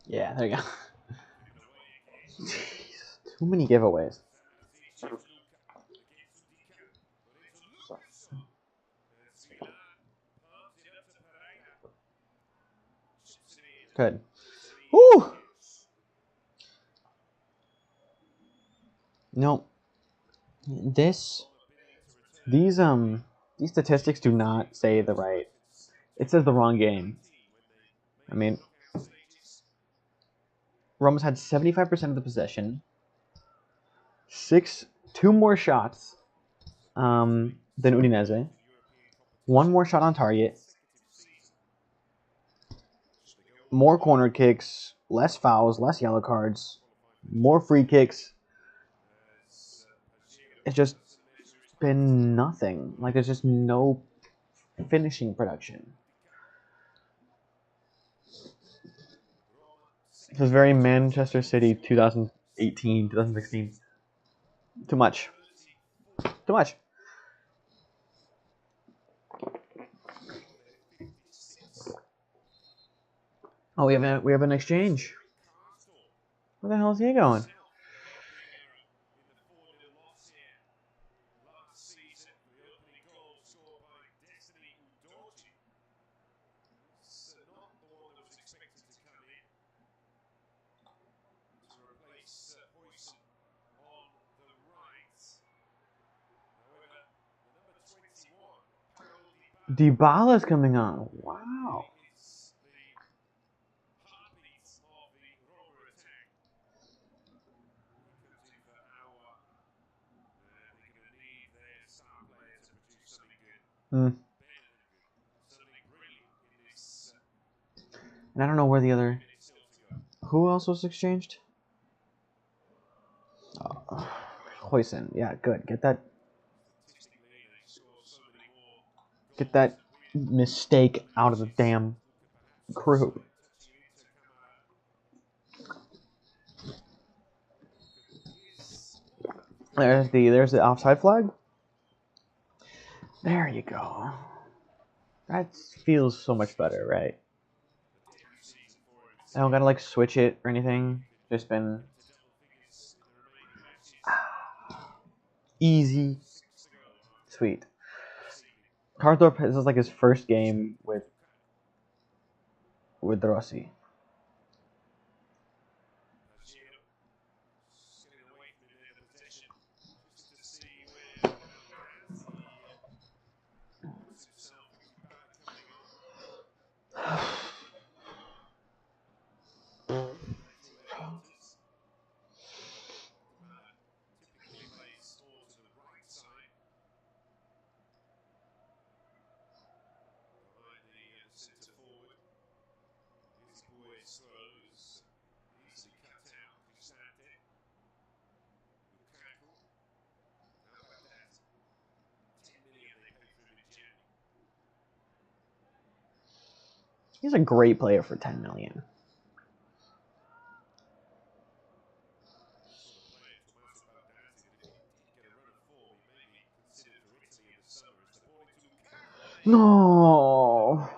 Yeah, there you go. Jeez, too many giveaways. Good. Woo! No. These statistics do not say the right. It says the wrong game. I mean, Roma's had 75% of the possession. 2 more shots than Udinese. 1 more shot on target. More corner kicks, less fouls, less yellow cards, more free kicks. It's just been nothing. Like, there's just no finishing production. This is very Manchester City 2018, 2016. Too much. Too much. Oh, we have an exchange. Where the hell is he going? Dybala's coming on. Wow. And I don't know where the other... Who else was exchanged? Hoyson. Yeah, good. Get that mistake out of the damn crew. There's the offside flag. There you go. That feels so much better, right? I don't gotta like switch it or anything. Just been easy, sweet. Carthorpe, this is like his first game with Rossi. He's a great player for 10 million. No.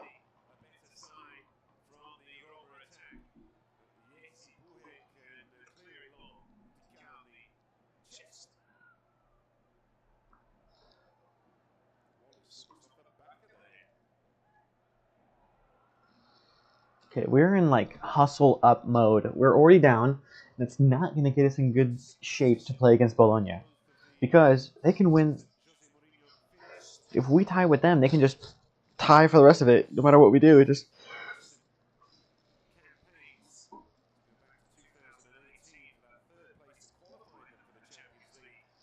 Okay, we're in like hustle up mode. We're already down, and it's not going to get us in good shape to play against Bologna. Because they can win. If we tie with them, they can just tie for the rest of it, no matter what we do. It just.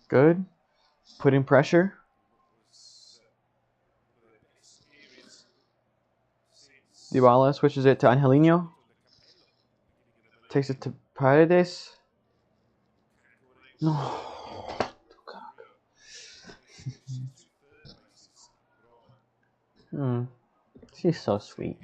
Good. Putting pressure. Dybala switches it to Angelino. Takes it to Paredes. No. She's so sweet.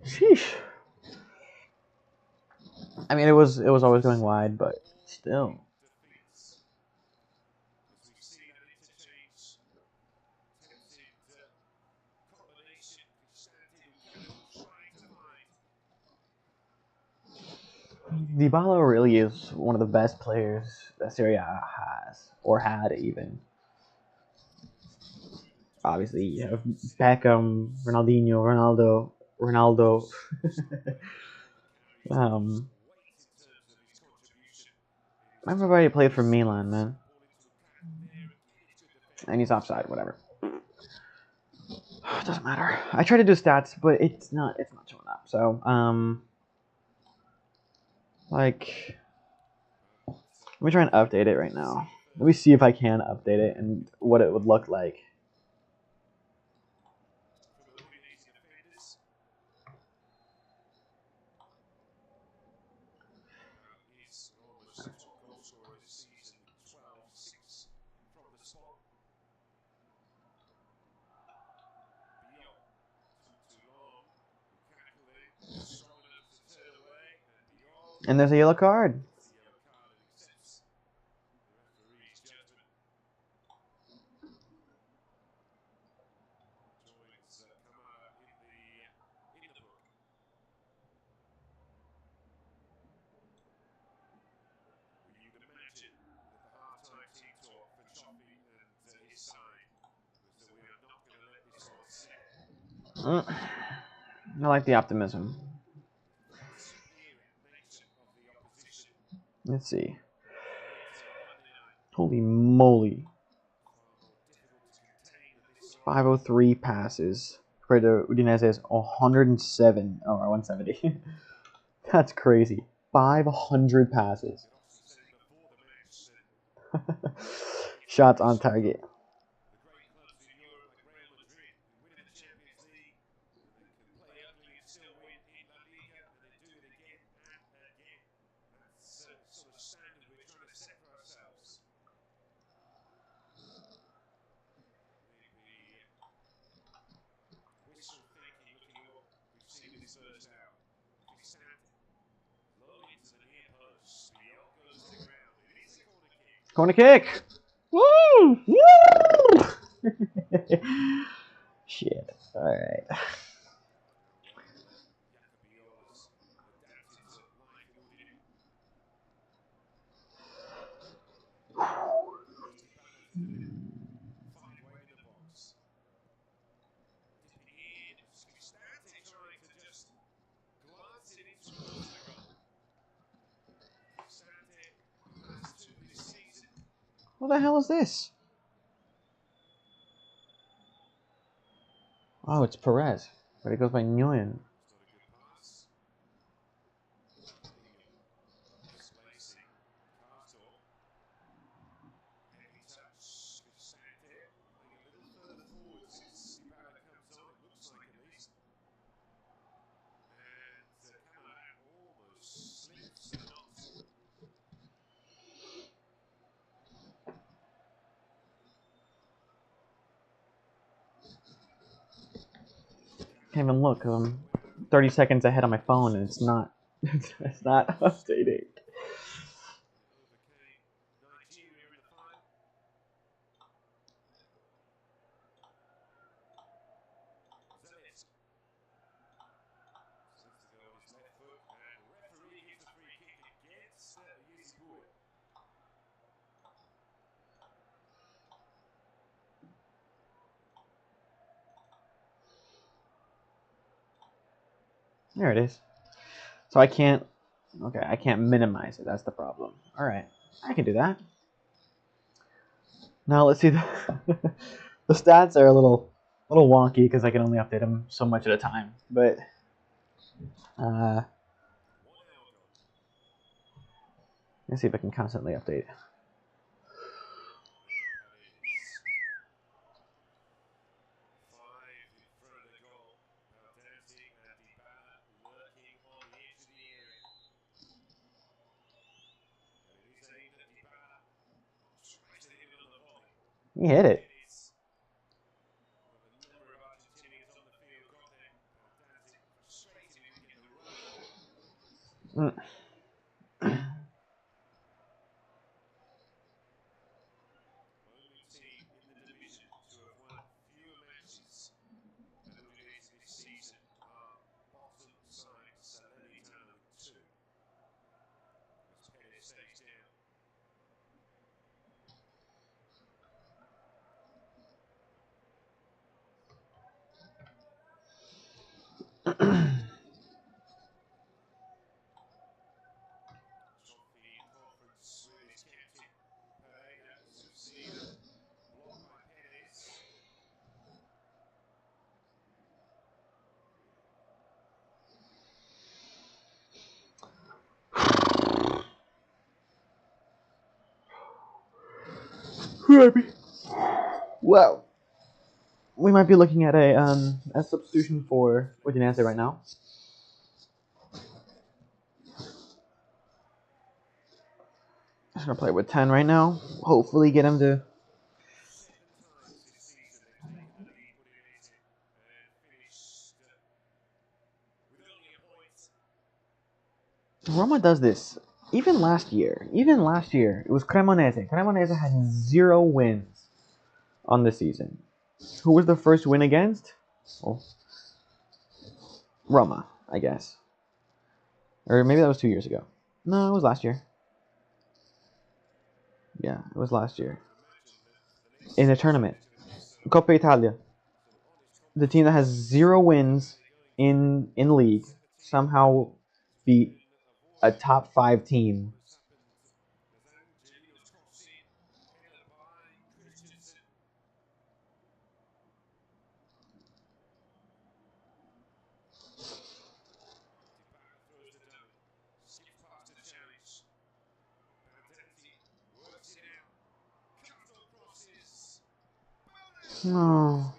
Sheesh. I mean, it was always going wide, but still. Dybala really is one of the best players that Serie A has, or had even. Obviously, you have Beckham, Ronaldinho, Ronaldo. I remember he played for Milan, man. And he's offside, whatever. It doesn't matter. I try to do stats, but it's not showing up. So, like, let me try and update it right now. Let me see if I can update it and what it would look like. And there's a yellow card. I like the optimism. Let's see. Holy moly. 503 passes compared to Udinese's 107 or 170. That's crazy. 500 passes. Shots on target. Corner kick. Woo! Woo! Shit. All right. What the hell is this? Oh, it's Perez, but it goes by Nguyen. Can't even look. 30 seconds ahead on my phone, and it's not. It's not updating. There it is. So I can't. Okay, I can't minimize it. That's the problem. All right, I can do that. Now let's see. The stats are a little wonky because I can only update them so much at a time. But let's see if I can constantly update. He hit it. Mm. Only team in the division to have won fewer matches than Udinese this season are bottom side Salernitana with 2. As Perez stays down. Trophy conference with his captain Pereira, Susina, blocked by Perez. Well, we might be looking at a substitution for Udinese right now. Just gonna play with 10 right now. Hopefully, get him to. 7 times this season they've taken the lead, Udinese, and finished with only a point. Roma does this. Even last year, it was Cremonese. Cremonese had 0 wins on the season. Who was the first win against? Well, Roma, I guess. Or maybe that was 2 years ago. No, it was last year. Yeah, it was last year. In the tournament. Coppa Italia. The team that has 0 wins in league somehow beat a top 5 team. No.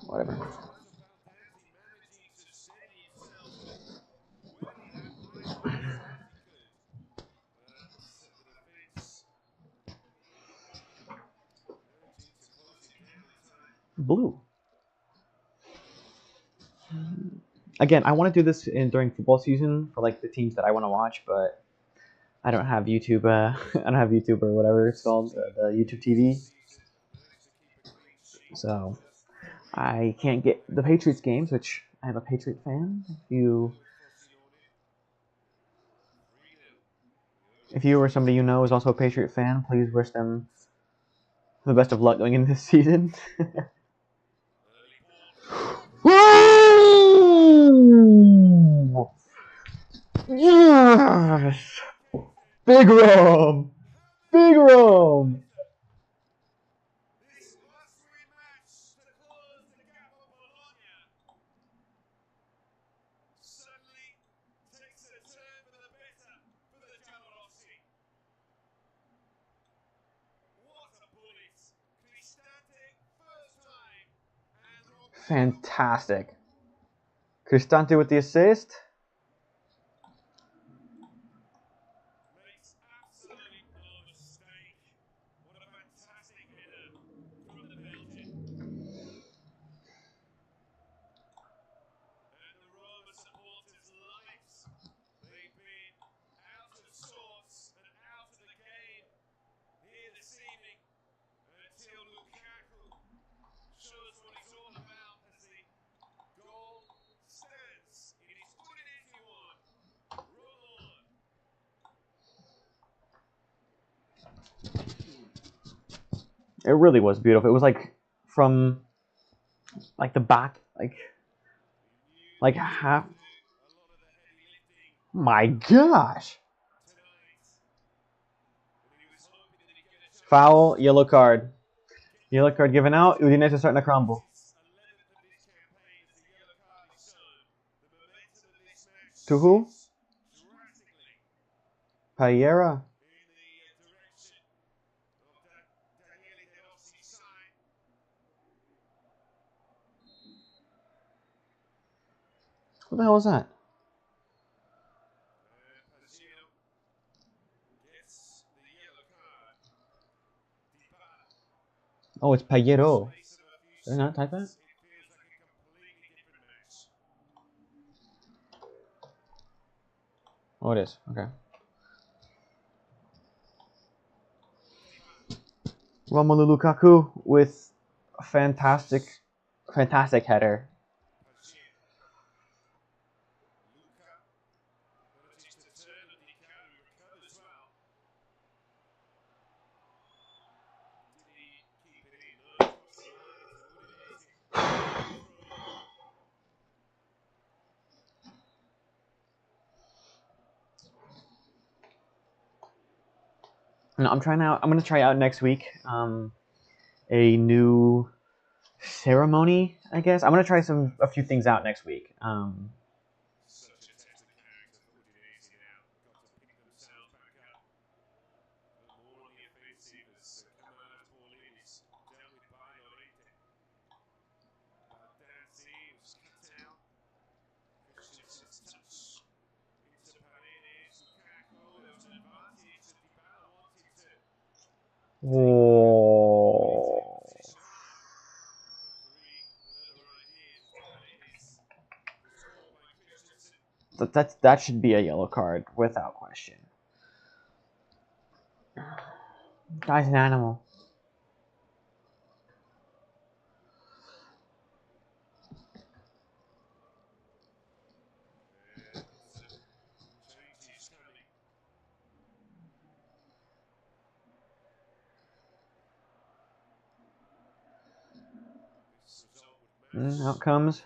Whatever. Blue. Again, I want to do this during football season for like the teams that I want to watch, but I don't have YouTube. I don't have YouTube or whatever it's called, the YouTube TV. So I can't get the Patriots games, which I am a Patriot fan. If you or somebody you know is also a Patriot fan, please wish them the best of luck going into this season. Yes! Big Rome! Big Rome! Fantastic. Cristante with the assist. It really was beautiful. It was like from like the back, like half. My gosh! Foul, yellow card. Yellow card given out. Udinese is starting to crumble. To who? Payera. What the hell was that? Oh, it's Payero. Did I not type that? Oh, it is. Okay. Romelu Lukaku with a fantastic header. And I'm gonna try out next week. A new ceremony, I guess. I'm gonna try a few things out next week. Whoa. That should be a yellow card without question. Guy's an animal. Out comes.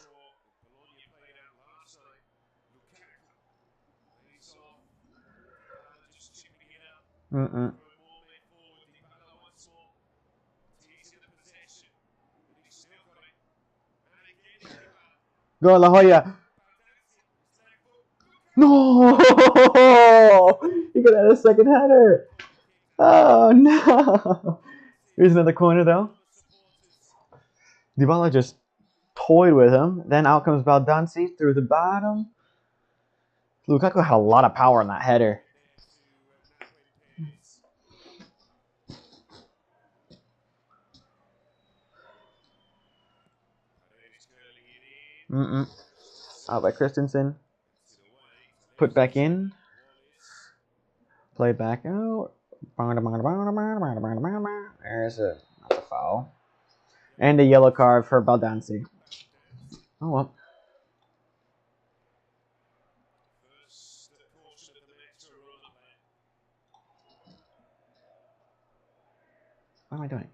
Go La Jolla. No! He could have a second header. Oh no! Here's another corner though. Dybala just toyed with him. Then out comes Baldanzi through the bottom. Lukaku had a lot of power in that header. Out by Christensen. Put back in. Play back out. There's that's a foul. And a yellow card for Baldanzi. Oh well. What am I doing?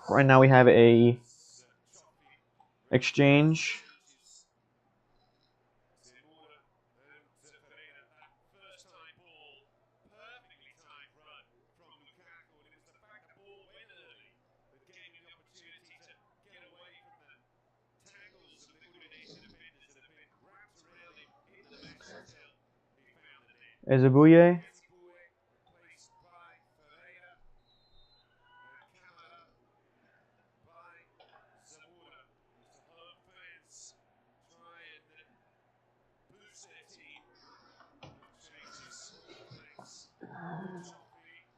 Right now we have a exchange. Ezebuye.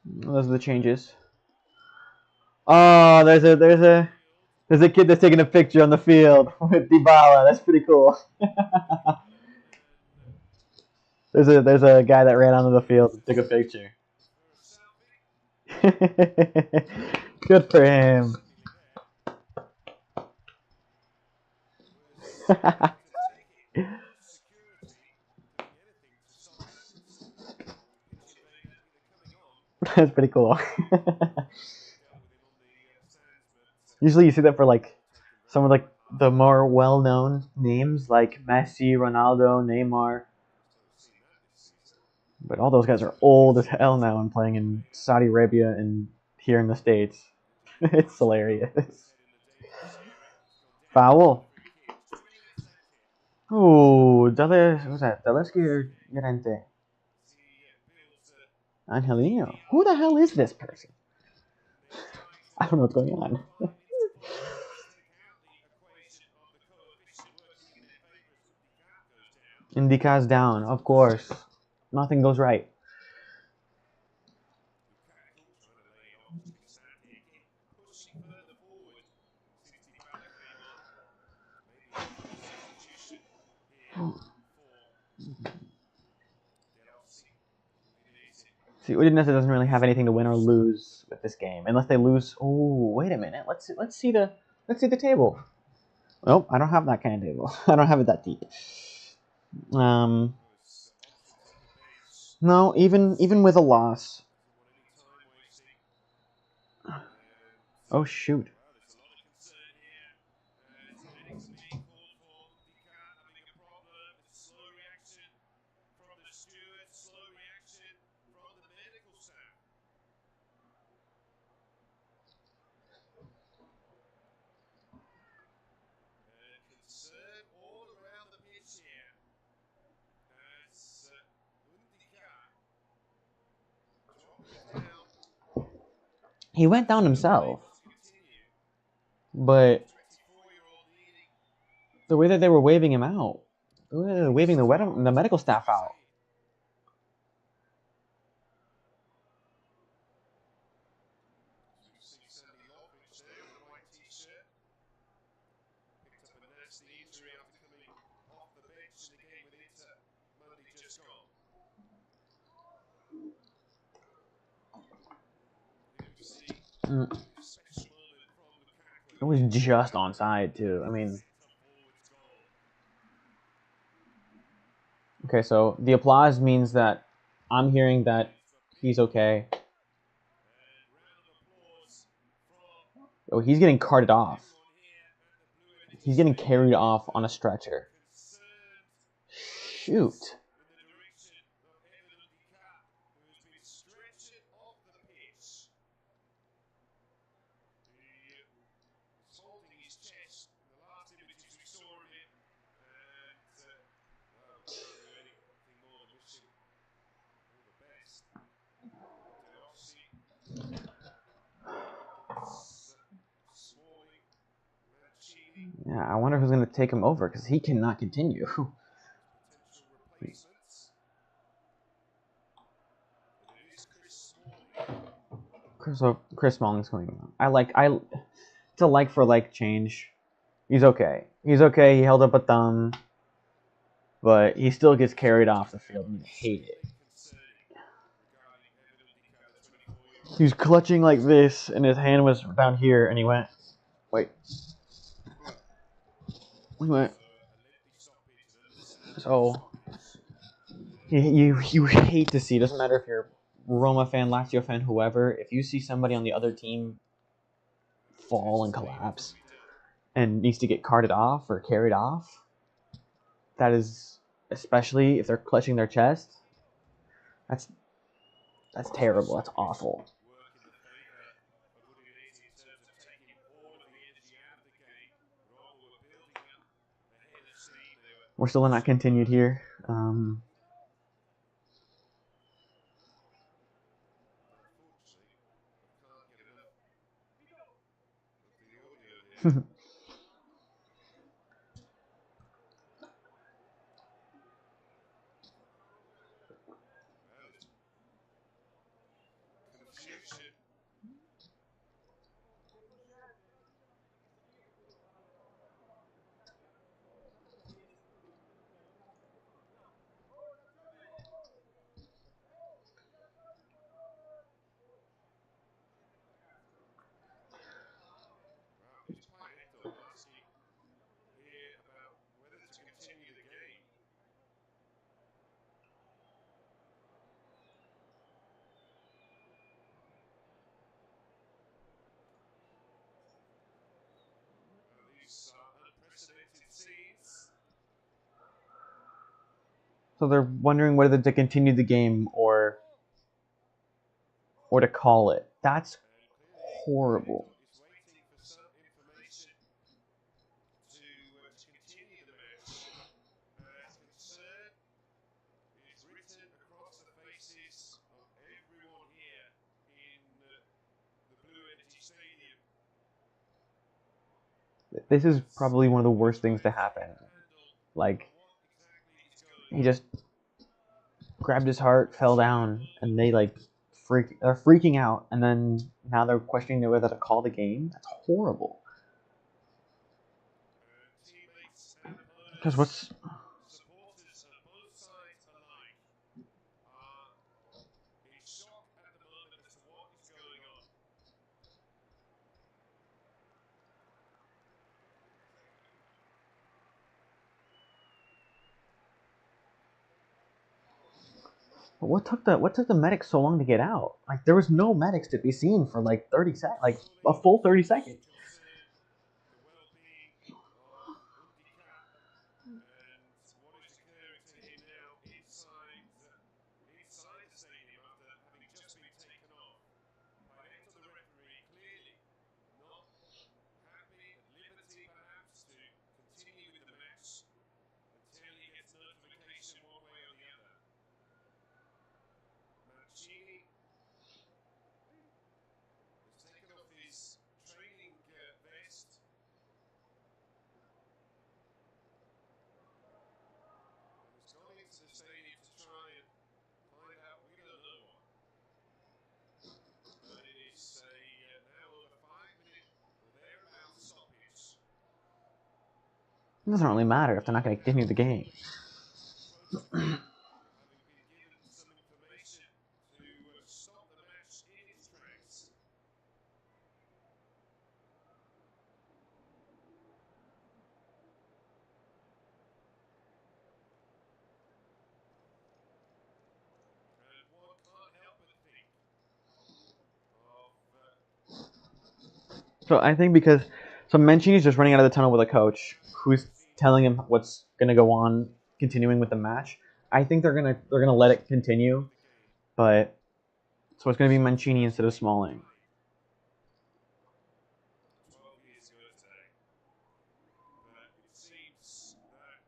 Those are the changes. Oh, there's a kid that's taking a picture on the field with Dybala. That's pretty cool. there's a guy that ran onto the field and took a picture. Good for him. That's pretty cool. Usually you see that for like some of like the more well-known names like Messi, Ronaldo, Neymar. But all those guys are old as hell now and playing in Saudi Arabia and here in the States. It's hilarious. Foul. Oh, what's that? Deleski or Llorente? Angelino. Who the hell is this person? I don't know what's going on. Indica's down, of course. Nothing goes right. See, Udinese doesn't really have anything to win or lose with this game, unless they lose. Oh, wait a minute. Let's see the table. Nope, I don't have that kind of table. I don't have it that deep. No, even with a loss. Oh shoot. He went down himself. But the way that they were waving him out, the way they were waving the medical staff out. It was just onside too. I mean, okay, so the applause means that I'm hearing that he's okay. Oh, he's getting carted off. He's getting carried off on a stretcher. Shoot. Yeah, I wonder who's going to take him over because he cannot continue. Chris Smalling's coming on. It's a like for like change. He's okay. He's okay. He held up a thumb, but he still gets carried off the field, and I hate it. He's clutching like this, and his hand was down here, and he went. Wait. He went. So you hate to see. It doesn't matter if you're Roma fan, Lazio fan, whoever. If you see somebody on the other team fall and collapse and needs to get carted off or carried off, that is, especially if they're clutching their chest, that's terrible. That's awful. We're still not continued here. So they're wondering whether to continue the game or to call it. That's horrible. Is waiting for some information to continue the match. As concern is written across the faces of everyone here in the Blue Energy Stadium. This is probably one of the worst things to happen. Like, he just grabbed his heart, fell down, and they like they're freaking out, and then now they're questioning whether to call the game. That's horrible. Because what's Supporters on both sides alike are in shock at the moment as to what is going on. what took the medics so long to get out? Like, there was no medics to be seen for like 30 seconds, like a full 30 seconds. The well-being of Udinese and what is occurring to him now inside the stadium after having just been taken off. Pareto, the referee, clearly not happy, at liberty perhaps to continue with the match until he gets notification one way or the other. Mancini has taken off his training vest. And he's gone into the stadium to try and find out, we don't know what. But it is now over 5-minute or thereabouts stoppage. It doesn't really matter if they're not going to continue the game. Having been given some information to stop the match in its tracks. And one can't help but think of So I think because Mancini's just running out of the tunnel with a coach who's telling him what's going to go on, continuing with the match. I think they're gonna let it continue, but so it's going to be Mancini instead of Smalling. 12 years ago today. But it seems that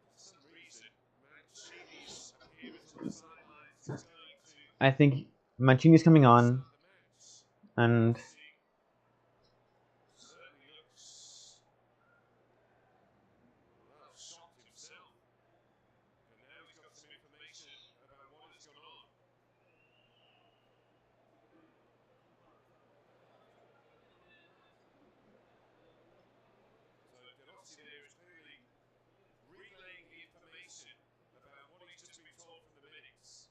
for some reason Mancini's appearance on the sidelines is going to I think Mancini's coming on, and certainly looks shocked himself. And now he's got some information about what has gone on. So De Rossi there is clearly relaying the information about what he's just been told from the medics.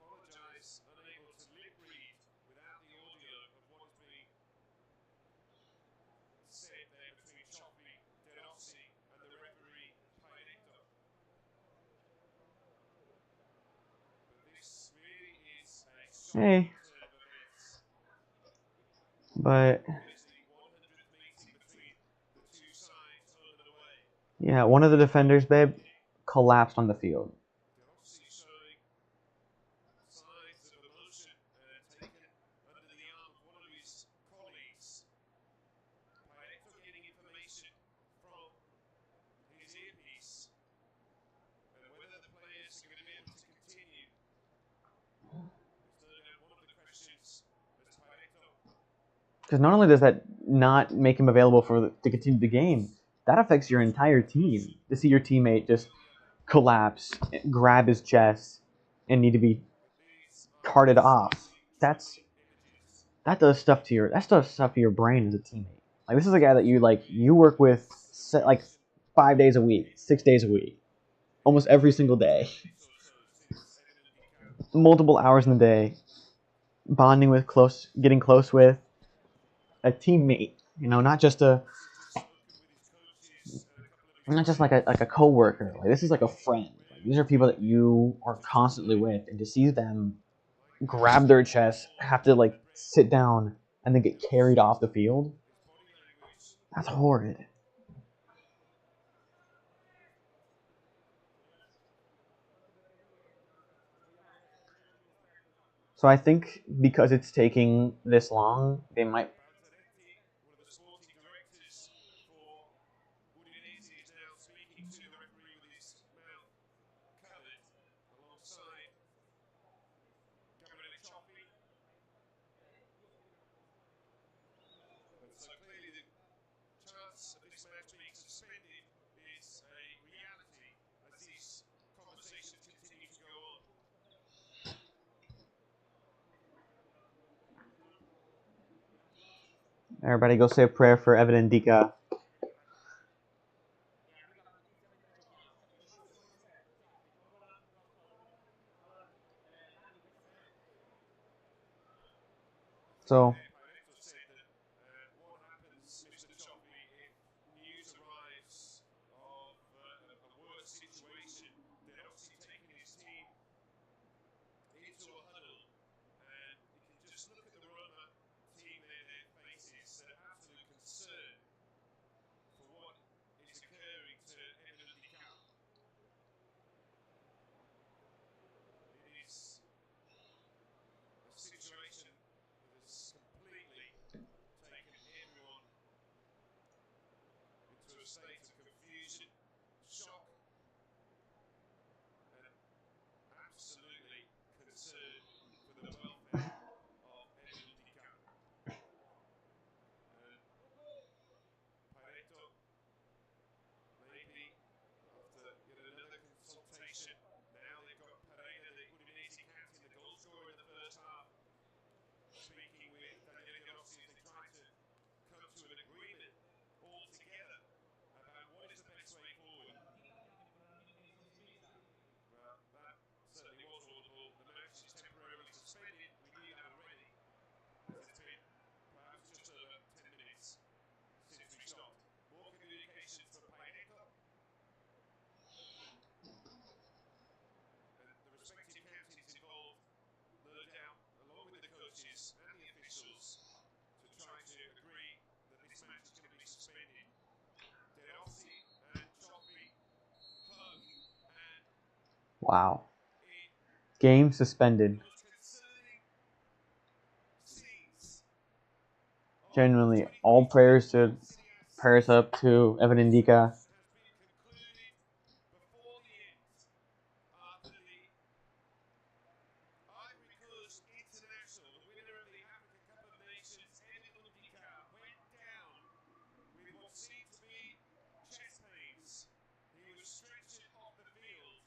Apologise, unable to lip read without the audio of what is being said there between Cioffi, De Rossi and the referee Pareto. But this really is a shocking turn of events. but It's the 100th meeting between the two sides home and away. yeah, one of the defenders, babe, collapsed on the field. De Rossi showing signs of emotion taken under the arm of one of his colleagues. Pareto getting information from his earpiece. And whether the players are going to be able to continue is no doubt one of the questions as Pareto. Because not only does that not make him available to continue the game, that affects your entire team. To see your teammate just collapse, grab his chest, and need to be carted off. That does stuff to your brain as a teammate. Like, this is a guy that you work with like 5 days a week, 6 days a week, almost every single day, multiple hours in the day, bonding with, getting close with a teammate. Not just like a coworker. Like, this is like a friend. Like, these are people that you are constantly with, and to see them grab their chest, have to like sit down, and then get carried off the field. That's horrid. So I think because it's taking this long, they might. Balzaretti, one of the sporting directors for Udinese, is now speaking to the referee with his mouth covered alongside Gabriele Cioffi. And so clearly the chance of this match being suspended is a reality as these conversations continue to go on. Everybody go say a prayer for Evan and Dika. So Pareto said that what happens, Mr. Cioffi, if news arrives of a worse situation? They're obviously taking his team into a huddle, and you can just look at the Roma team, their faces, their absolute concern for what is occurring to Evan and Dika. It is a situation that has completely taken everyone into a state of confusion, shock, and absolutely concern for the welfare of Evan and Dika. And Pareto, maybe after yet another consultation, now they've got Pereira, the Udinese captain, the goal scorer in the first half, speaking with Daniele De Rossi as they try to come to an agreement all together about what is the best way forward. Well, that certainly was audible. The match is temporarily suspended. We knew that already, as it's been perhaps just over 10 minutes since we stopped. More communications from Pareto and the respective captains involved, no doubt, along with the coaches and the officials, to try to agree that this match is going to be suspended. De Rossi and Cioffi hug, and wow, in game the suspended. most concerning scenes of the Genuinely, all 2023-24 Serie A prayers season, up to Evan and this Dika. match has been concluded before the end after the Ivory Coast International, the winner of the Africa Cup of Nations, Evan Undika, went down with what seemed to be chest pains. He was stretchered off the field,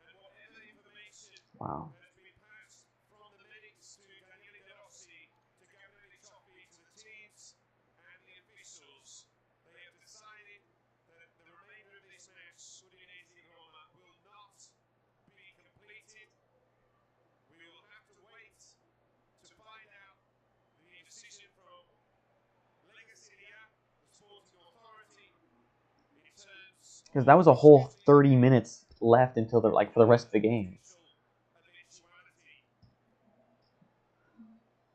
and whatever information Wow. has been passed from the medics to Daniele De Rossi, to Gabriele Cioffi, to the teams and the officials, they have decided that the remainder of this match, Udinese Roma, will not be completed. We will have to wait to find out the decision from Lega Serie A, the sporting authority, in terms Because of that was a whole resumption 30 minutes left until they're like for the rest of the whatever game. potential eventuality.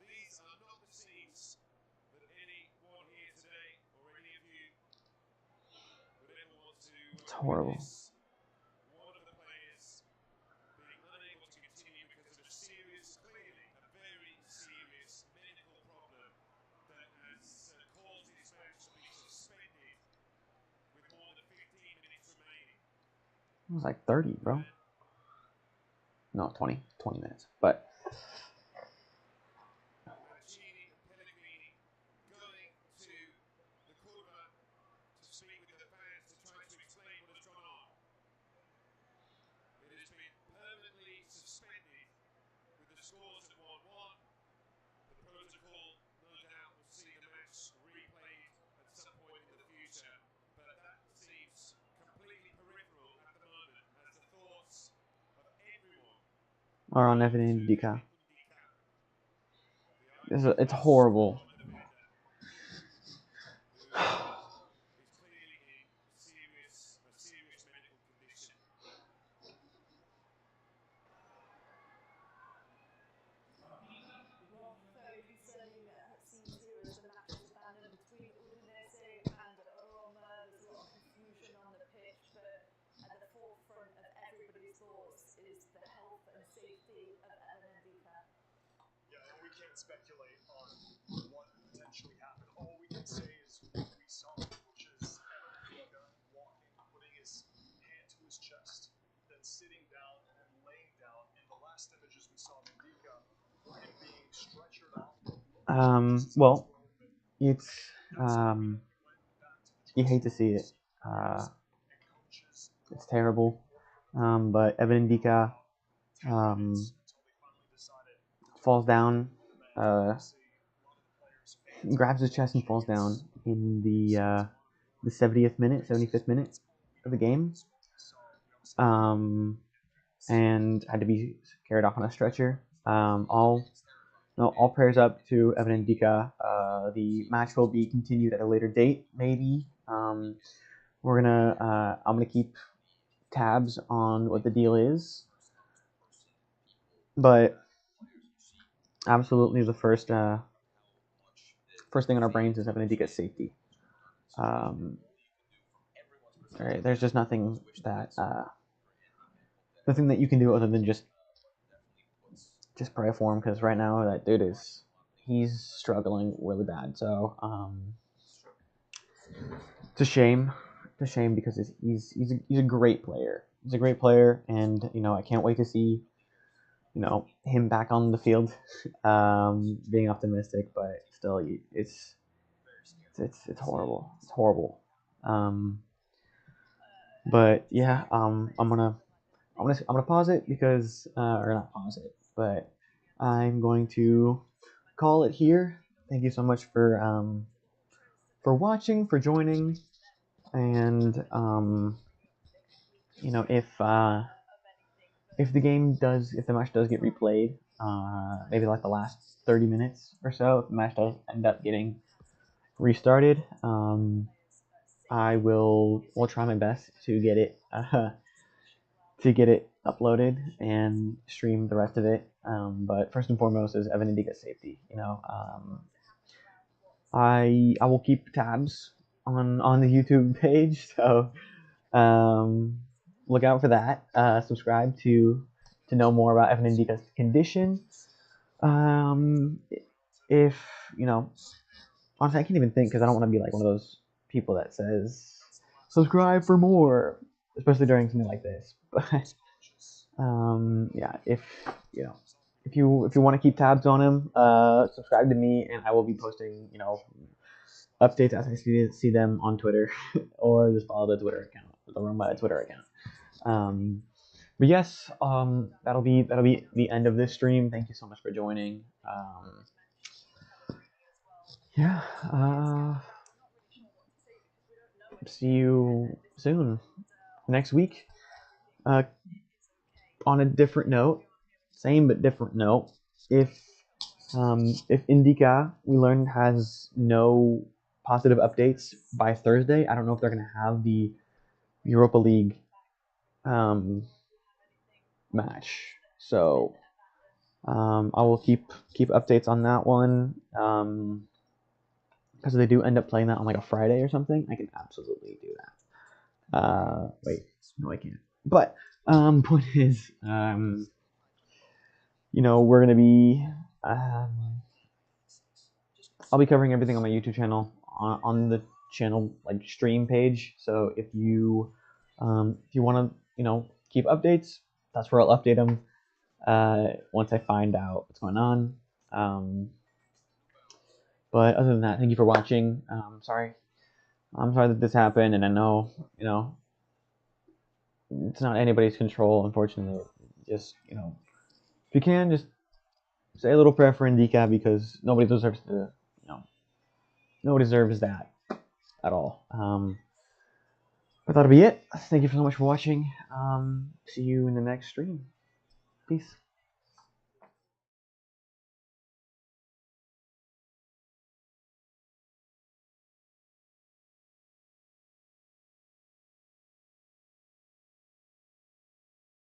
These are not the scenes that anyone here today or any of you would ever want to It's horrible. witness. One of the players being unable to continue because of a serious, clearly a very serious medical problem that has caused this match to be suspended with more than 15 minutes remaining. It was like 30, bro. And No, 20 minutes. But Mancini and Pellegrini going to the curva to speak with the fans to try to explain what has gone on. It has been permanently suspended with the scores at 1-1. The protocol, no doubt, will see the match replayed at some point in the future, but that seems completely peripheral at the moment as the thoughts of everyone are on go Evan to and Dika. Evan Undika, the Ivory It's Coast horrible. Roma defender, who is clearly in a serious medical condition. Well, very concerning scenes here as the match is abandoned between Udinese can't speculate on what potentially happened. All we can say is what we saw, which is Benfica walking, putting his hand to his chest, then sitting down and laying down. In the last images we saw Benfica, him being stretchered out. Well, it's you hate to see it. It's terrible. But Evan Ndika falls down, grabs his chest and falls down in the 70th minute, 75th minute of the game, and had to be carried off on a stretcher. All prayers up to Evan Ndika. The match will be continued at a later date, maybe. I'm gonna keep tabs on what the deal is, but absolutely the first thing on our brains is Evan Ndika's safety. There's just nothing that you can do other than just pray for him, because right now that dude he's struggling really bad. So it's a shame. It's a shame because he's a great player. He's a great player, and I can't wait to see him back on the field. Being optimistic, but still, it's horrible. It's horrible. But yeah, I'm gonna pause it because or not pause it, but I'm going to call it here. Thank you so much for watching, for joining, and if the match does get replayed, maybe like the last 30 minutes or so, if the match does end up getting restarted, we'll try my best to get it uploaded and stream the rest of it. But first and foremost is Evan Ndika's safety. I will keep tabs on the YouTube page, so look out for that. Subscribe to know more about Evan Ndika's condition. If honestly, I can't even think, because I don't want to be like one of those people that says subscribe for more, especially during something like this. But yeah, if you want to keep tabs on him, subscribe to me, and I will be posting updates as I see them on Twitter, or just follow the Twitter account, the Roma Twitter account. But yes, that'll be the end of this stream. Thank you so much for joining. Yeah. See you soon next week. On a different note, same but different note. If Ndika, we learned, has no positive updates by Thursday, I don't know if they're gonna have the Europa League match. So I will keep updates on that one. Because if they do end up playing that on like a Friday or something, I can absolutely do that. Wait, no, I can't. But point is, we're gonna be I'll be covering everything on my YouTube channel, on the channel like stream page. So if you want to keep updates, that's where I'll update them once I find out what's going on. But other than that, thank you for watching. I'm sorry that this happened, and I know it's not anybody's control, unfortunately. Just if you can, just say a little prayer for Ndika, because nobody deserves that at all. But that'll be it. Thank you so much for watching. See you in the next stream. Peace.